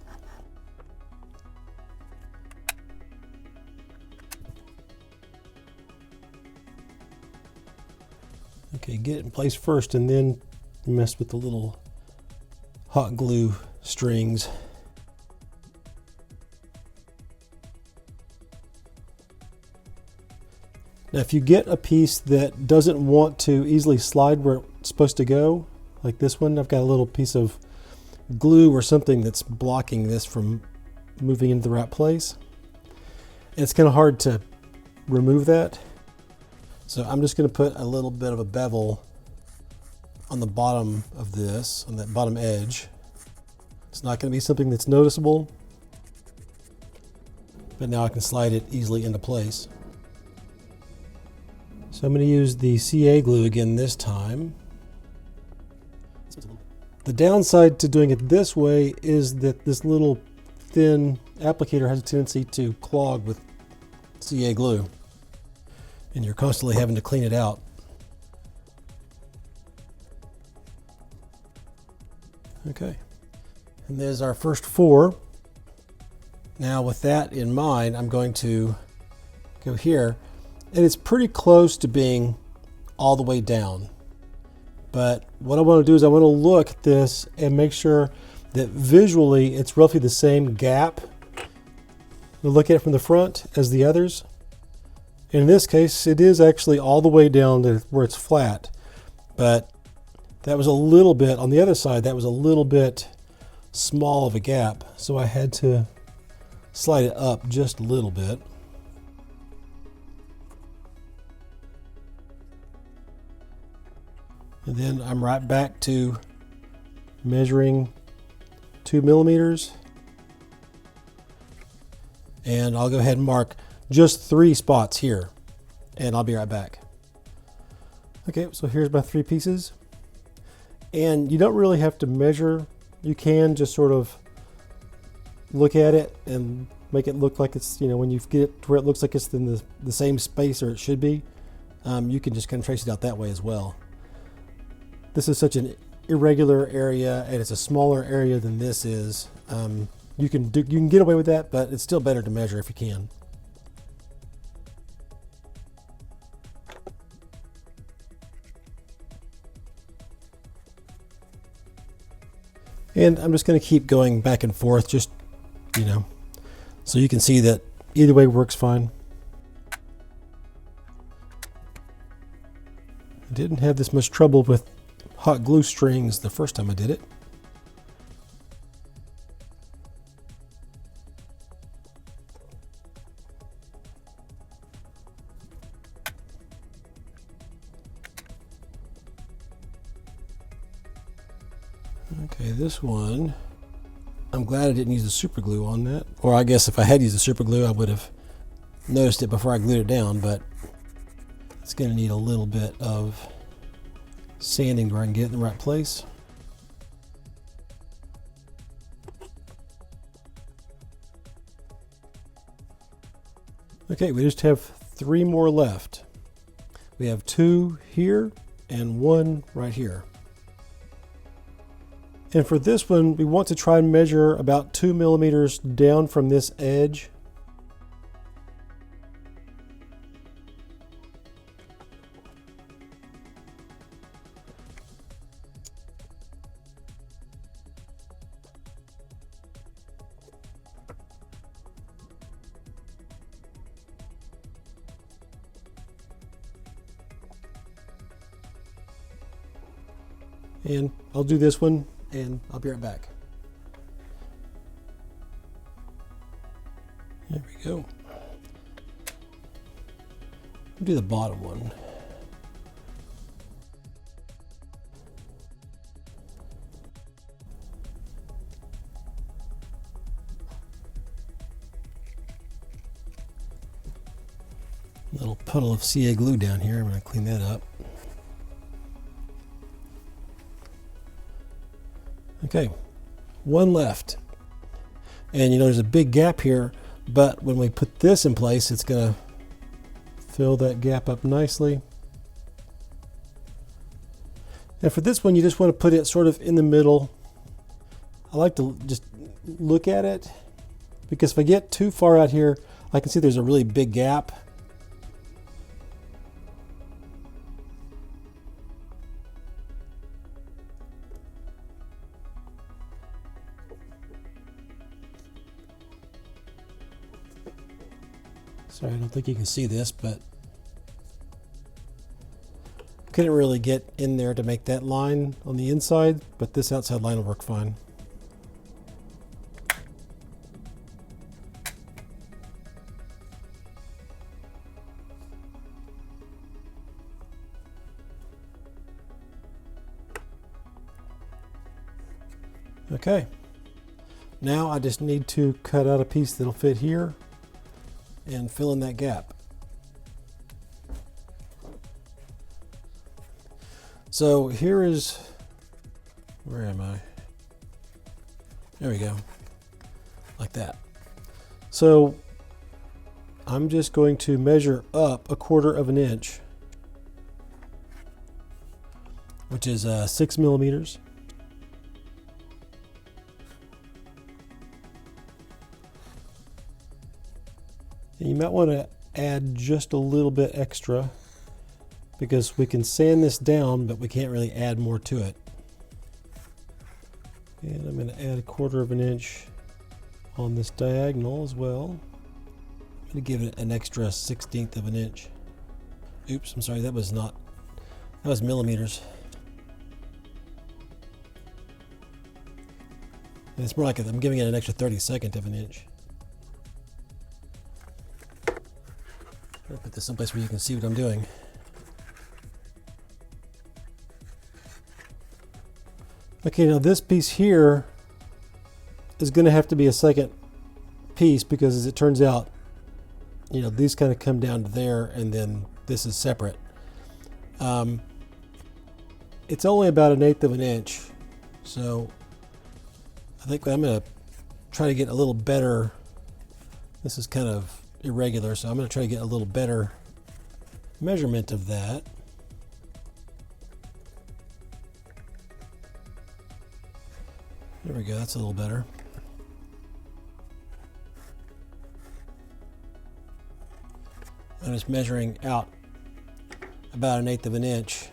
Okay, get it in place first and then mess with the little hot glue strings. Now, if you get a piece that doesn't want to easily slide where it's supposed to go, like this one, I've got a little piece of glue or something that's blocking this from moving into the right place. And it's kind of hard to remove that. So I'm just going to put a little bit of a bevel on the bottom of this, on that bottom edge. It's not going to be something that's noticeable, but now I can slide it easily into place. So I'm going to use the CA glue again this time. The downside to doing it this way is that this little thin applicator has a tendency to clog with CA glue, and you're constantly having to clean it out. Okay, and there's our first 4. Now with that in mind, I'm going to go here, and it's pretty close to being all the way down. But what I want to do is I want to look at this and make sure that visually it's roughly the same gap. We'll look at it from the front as the others. In this case, it is actually all the way down to where it's flat, but that was a little bit, on the other side, that was a little bit small of a gap. So I had to slide it up just a little bit. And then I'm right back to measuring 2 millimeters. And I'll go ahead and mark just 3 spots here, and I'll be right back. Okay, so here's my 3 pieces. And you don't really have to measure. You can just sort of look at it and make it look like it's, when you get it to where it looks like it's in the same space, or it should be, you can just kind of trace it out that way as well. This is such an irregular area, and it's a smaller area than this is. You can get away with that, but it's still better to measure if you can. And I'm just going to keep going back and forth, just, so you can see that either way works fine. I didn't have this much trouble with hot glue strings the first time I did it. Okay, this one, I'm glad I didn't use the super glue on that. Or I guess if I had used the super glue, I would have noticed it before I glued it down, but it's going to need a little bit of sanding where I can get it in the right place. Okay, we just have 3 more left. We have 2 here and 1 right here. And for this one, we want to try and measure about 2 millimeters down from this edge. And I'll do this one, and I'll be right back. There we go. I'll do the bottom one. Little puddle of CA glue down here. I'm going to clean that up. Okay, one left. And you know there's a big gap here, but when we put this in place, it's going to fill that gap up nicely. And for this one, you just want to put it sort of in the middle. I like to just look at it, because if I get too far out here, I can see there's a really big gap. Sorry, I don't think you can see this, but couldn't really get in there to make that line on the inside, but this outside line will work fine. Okay, now I just need to cut out a piece that'll fit here and fill in that gap. So here is, where am I? There we go, like that. So I'm just going to measure up 1/4 of an inch, which is 6 millimeters. And you might want to add just a little bit extra, because we can sand this down, but we can't really add more to it. And I'm going to add 1/4 of an inch on this diagonal as well. I'm going to give it an extra 1/16 of an inch. Oops, I'm sorry, that was millimeters. And it's more like I'm giving it an extra 32nd of an inch. I'll put this someplace where you can see what I'm doing. Okay, now this piece here is going to have to be a second piece, because as it turns out, you know, these kind of come down to there, and then this is separate. It's only about 1/8 of an inch, so I think I'm going to try to get a little better. This is kind of irregular, so I'm going to try to get a little better measurement of that. There we go, that's a little better. I'm just measuring out about 1/8 of an inch,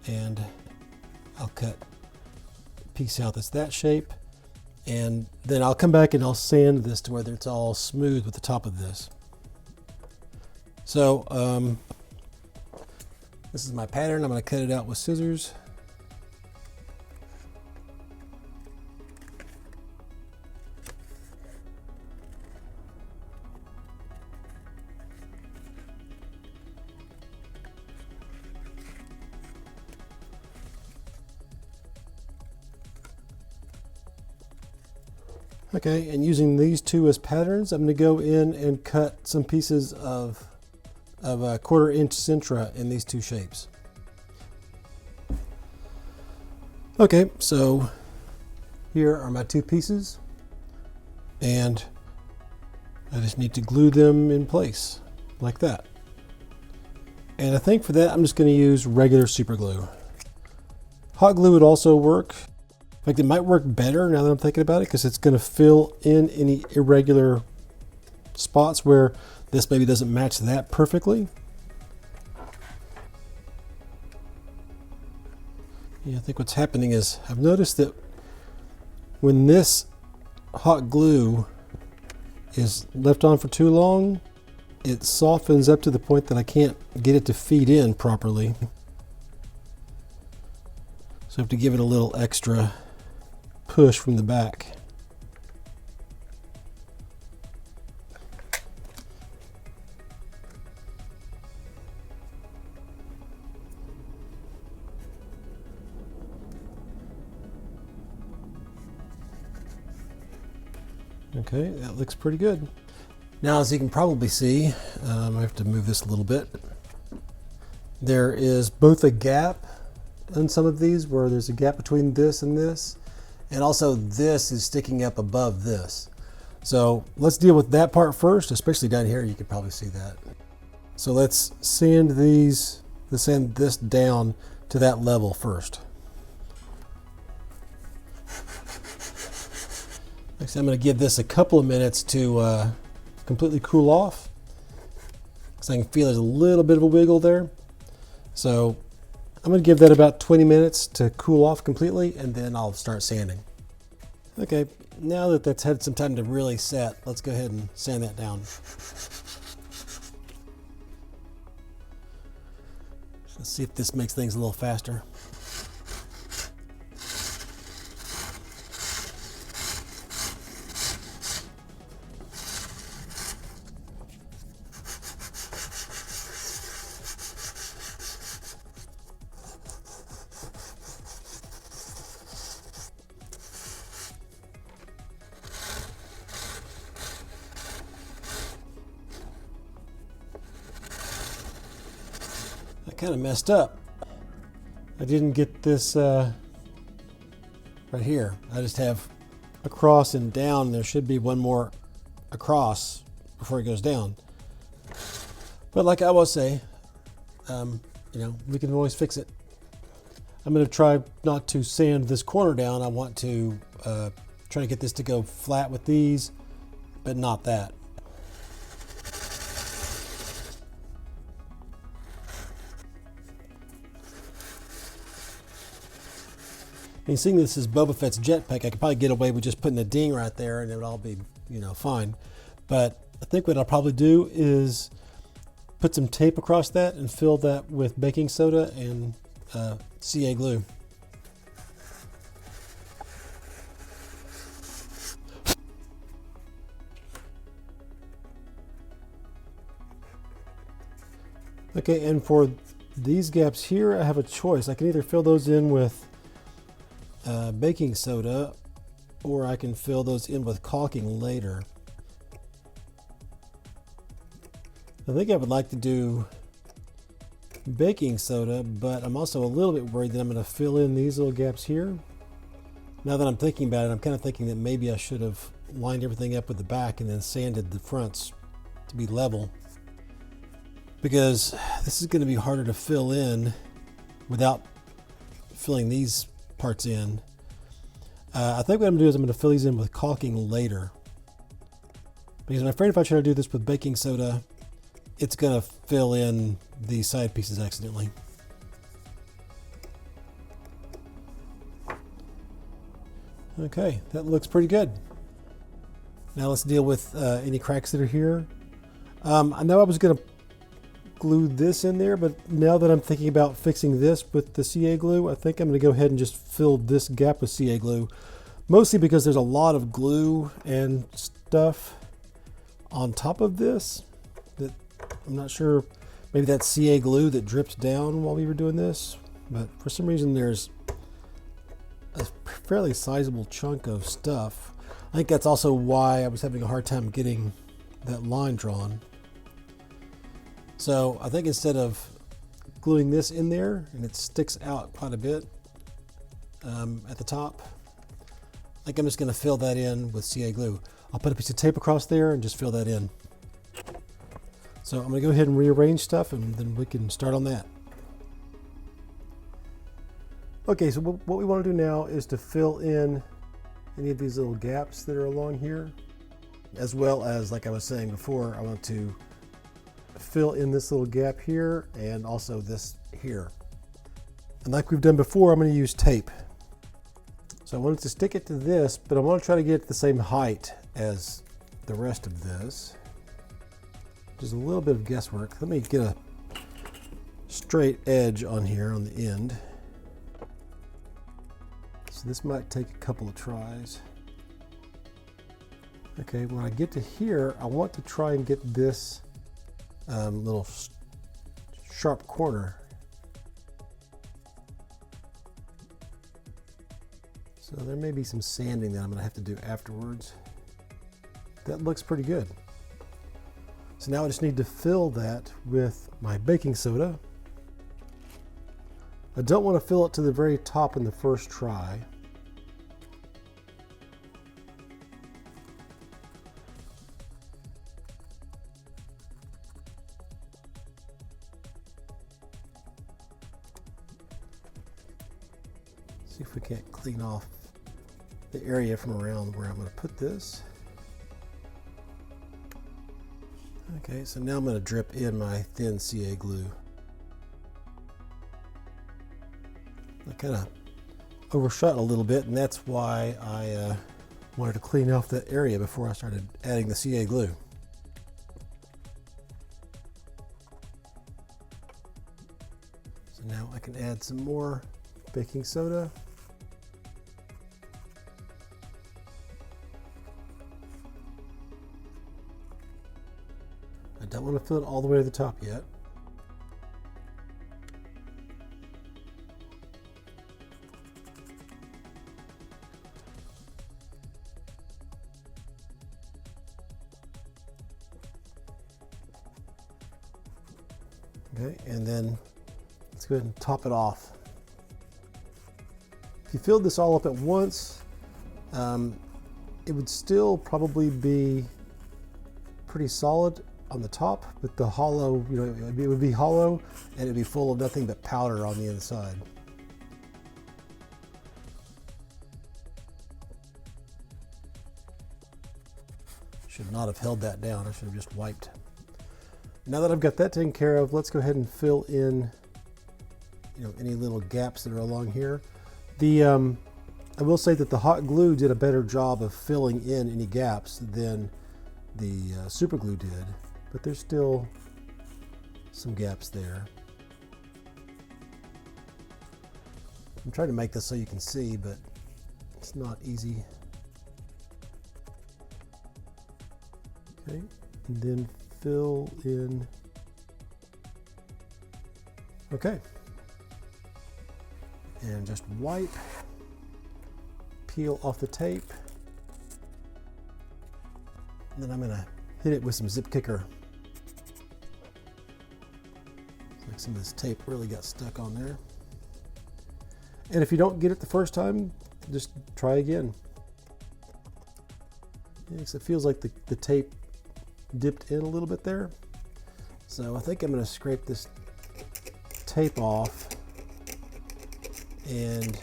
and I'll cut a piece out that's that shape, and then I'll come back and I'll sand this to where it's all smooth with the top of this. So this is my pattern. I'm going to cut it out with scissors. Okay, and using these two as patterns, I'm going to go in and cut some pieces of a 1/4 inch centra in these two shapes. Okay, so here are my two pieces, and I just need to glue them in place like that. And I think for that I'm just going to use regular super glue. Hot glue would also work. In fact, it might work better now that I'm thinking about it, because it's going to fill in any irregular spots where this maybe doesn't match that perfectly. Yeah, I think what's happening is I've noticed that when this hot glue is left on for too long, it softens up to the point that I can't get it to feed in properly. So I have to give it a little extra push from the back. Okay, that looks pretty good. Now, as you can probably see, I have to move this a little bit. There is both a gap in some of these where there's a gap between this, and also this is sticking up above this. So let's deal with that part first, especially down here. You can probably see that. So let's sand this down to that level first. Next, I'm going to give this a couple of minutes to completely cool off, because I can feel there's a little bit of a wiggle there. So I'm going to give that about 20 minutes to cool off completely, and then I'll start sanding. Okay, now that that's had some time to really set, let's go ahead and sand that down. Let's see if this makes things a little faster. I kind of messed up. I didn't get this right here. I just have across and down. There should be one more across before it goes down. But like I always say, we can always fix it. I'm going to try not to sand this corner down. I want to try to get this to go flat with these, but not that. And seeing this is Boba Fett's Jet Pack, I could probably get away with just putting a ding right there and it would all be, fine. But I think what I'll probably do is put some tape across that and fill that with baking soda and CA glue. Okay, and for these gaps here, I have a choice. I can either fill those in with baking soda, or I can fill those in with caulking later. I think I would like to do baking soda, but I'm also a little bit worried that I'm going to fill in these little gaps here. Now that I'm thinking about it, I'm kind of thinking that maybe I should have lined everything up with the back and then sanded the fronts to be level, because this is going to be harder to fill in without filling these parts in. I think what I'm going to do is I'm going to fill these in with caulking later, because I'm afraid if I try to do this with baking soda, it's going to fill in the side pieces accidentally. Okay, that looks pretty good. Now let's deal with any cracks that are here. I know I was going to glue this in there, but now that I'm thinking about fixing this with the CA glue, I think I'm going to go ahead and just fill this gap with CA glue, mostly because there's a lot of glue and stuff on top of this that I'm not sure, maybe that's CA glue that dripped down while we were doing this, but for some reason there's a fairly sizable chunk of stuff. I think that's also why I was having a hard time getting that line drawn. So I think instead of gluing this in there, and it sticks out quite a bit at the top, I think I'm just going to fill that in with CA glue. I'll put a piece of tape across there and just fill that in. So I'm going to go ahead and rearrange stuff, and then we can start on that. Okay, so what we want to do now is to fill in any of these little gaps that are along here, as well as, like I was saying before, I want to fill in this little gap here and also this here. And like we've done before, I'm going to use tape. So I wanted to stick it to this, but I want to try to get it the same height as the rest of this. Just a little bit of guesswork. Let me get a straight edge on here on the end. So this might take a couple of tries. Okay, when I get to here, I want to try and get this little sharp corner. So there may be some sanding that I'm going to have to do afterwards. That looks pretty good. So now I just need to fill that with my baking soda. I don't want to fill it to the very top in the first try. See if we can't clean off the area from around where I'm going to put this. Okay, so now I'm going to drip in my thin CA glue. I kind of overshot a little bit, and that's why I wanted to clean off that area before I started adding the CA glue. So now I can add some more baking soda. I don't want to fill it all the way to the top yet. Okay, and then let's go ahead and top it off. If you filled this all up at once, it would still probably be pretty solid on the top, but the hollow, it would be hollow and it'd be full of nothing but powder on the inside. Should not have held that down. I should have just wiped. Now that I've got that taken care of, let's go ahead and fill in, any little gaps that are along here. I will say that the hot glue did a better job of filling in any gaps than the super glue did, but there's still some gaps there. I'm trying to make this so you can see, but it's not easy. Okay, and then fill in. Okay, and just wipe, peel off the tape, and then I'm going to hit it with some zip kicker. Looks like some of this tape really got stuck on there. And if you don't get it the first time, just try again. Yes, it feels like the tape dipped in a little bit there. So I think I'm going to scrape this tape off and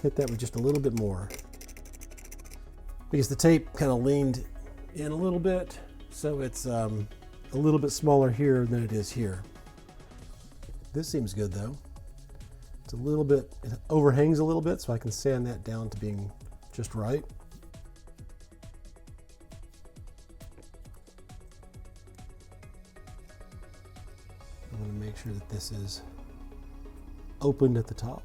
hit that with just a little bit more, because the tape kind of leaned in a little bit, so it's a little bit smaller here than it is here. This seems good though. It's a little bit, it overhangs a little bit, so I can sand that down to being just right. I'm going to make sure that this is opened at the top.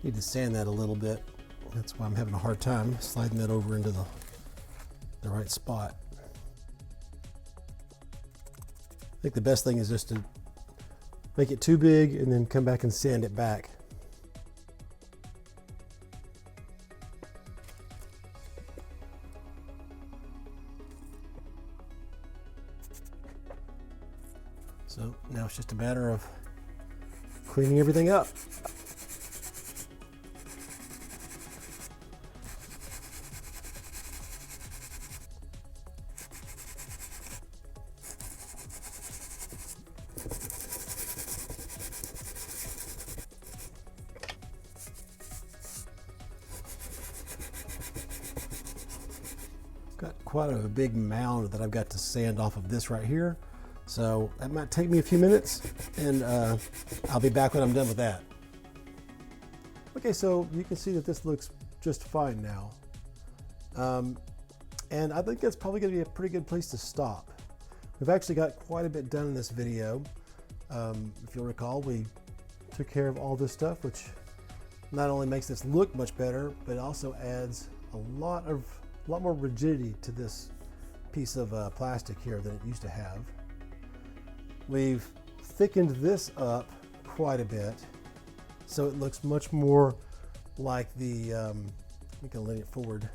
Need to sand that a little bit. That's why I'm having a hard time sliding that over into the right spot. I think the best thing is just to make it too big and then come back and sand it back. So now it's just a matter of cleaning everything up. Got quite a big mound that I've got to sand off of this right here. So that might take me a few minutes, and I'll be back when I'm done with that. Okay, so you can see that this looks just fine now. And I think that's probably going to be a pretty good place to stop. We've actually got quite a bit done in this video. If you'll recall, we took care of all this stuff, which not only makes this look much better, but also adds a lot more rigidity to this piece of plastic here than it used to have. We've thickened this up quite a bit, so it looks much more like the, we can lean it forward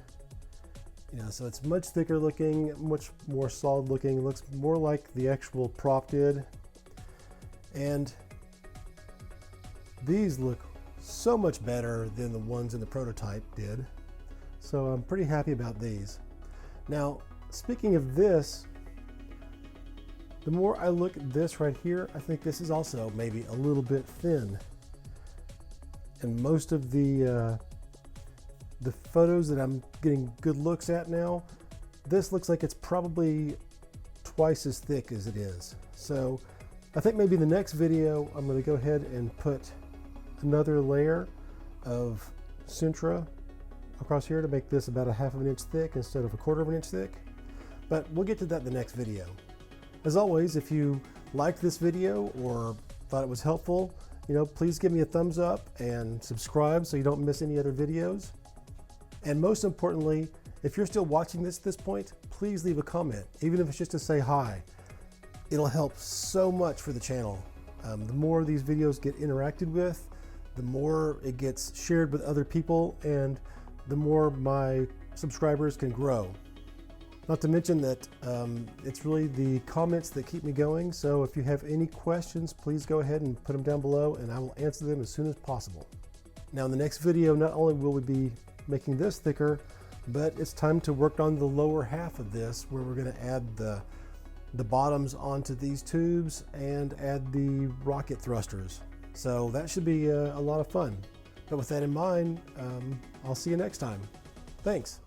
You know, so it's much thicker looking, much more solid looking. It looks more like the actual prop did. And these look so much better than the ones in the prototype did. So I'm pretty happy about these. Now, speaking of this, the more I look at this right here, I think this is also maybe a little bit thin. And most of the photos that I'm getting good looks at now, this looks like it's probably twice as thick as it is. So I think maybe in the next video, I'm going to go ahead and put another layer of Sintra across here to make this about 1/2 inch thick instead of 1/4 inch thick. But we'll get to that in the next video. As always, if you liked this video or thought it was helpful, you know, please give me a thumbs up and subscribe so you don't miss any other videos. And most importantly, if you're still watching this at this point, please leave a comment, even if it's just to say hi. It'll help so much for the channel. The more these videos get interacted with, the more it gets shared with other people, and the more my subscribers can grow. Not to mention that it's really the comments that keep me going. So if you have any questions, please go ahead and put them down below and I will answer them as soon as possible. Now in the next video, not only will we be making this thicker, but it's time to work on the lower half of this, where we're going to add the bottoms onto these tubes and add the rocket thrusters. So that should be a lot of fun. But with that in mind, I'll see you next time. Thanks.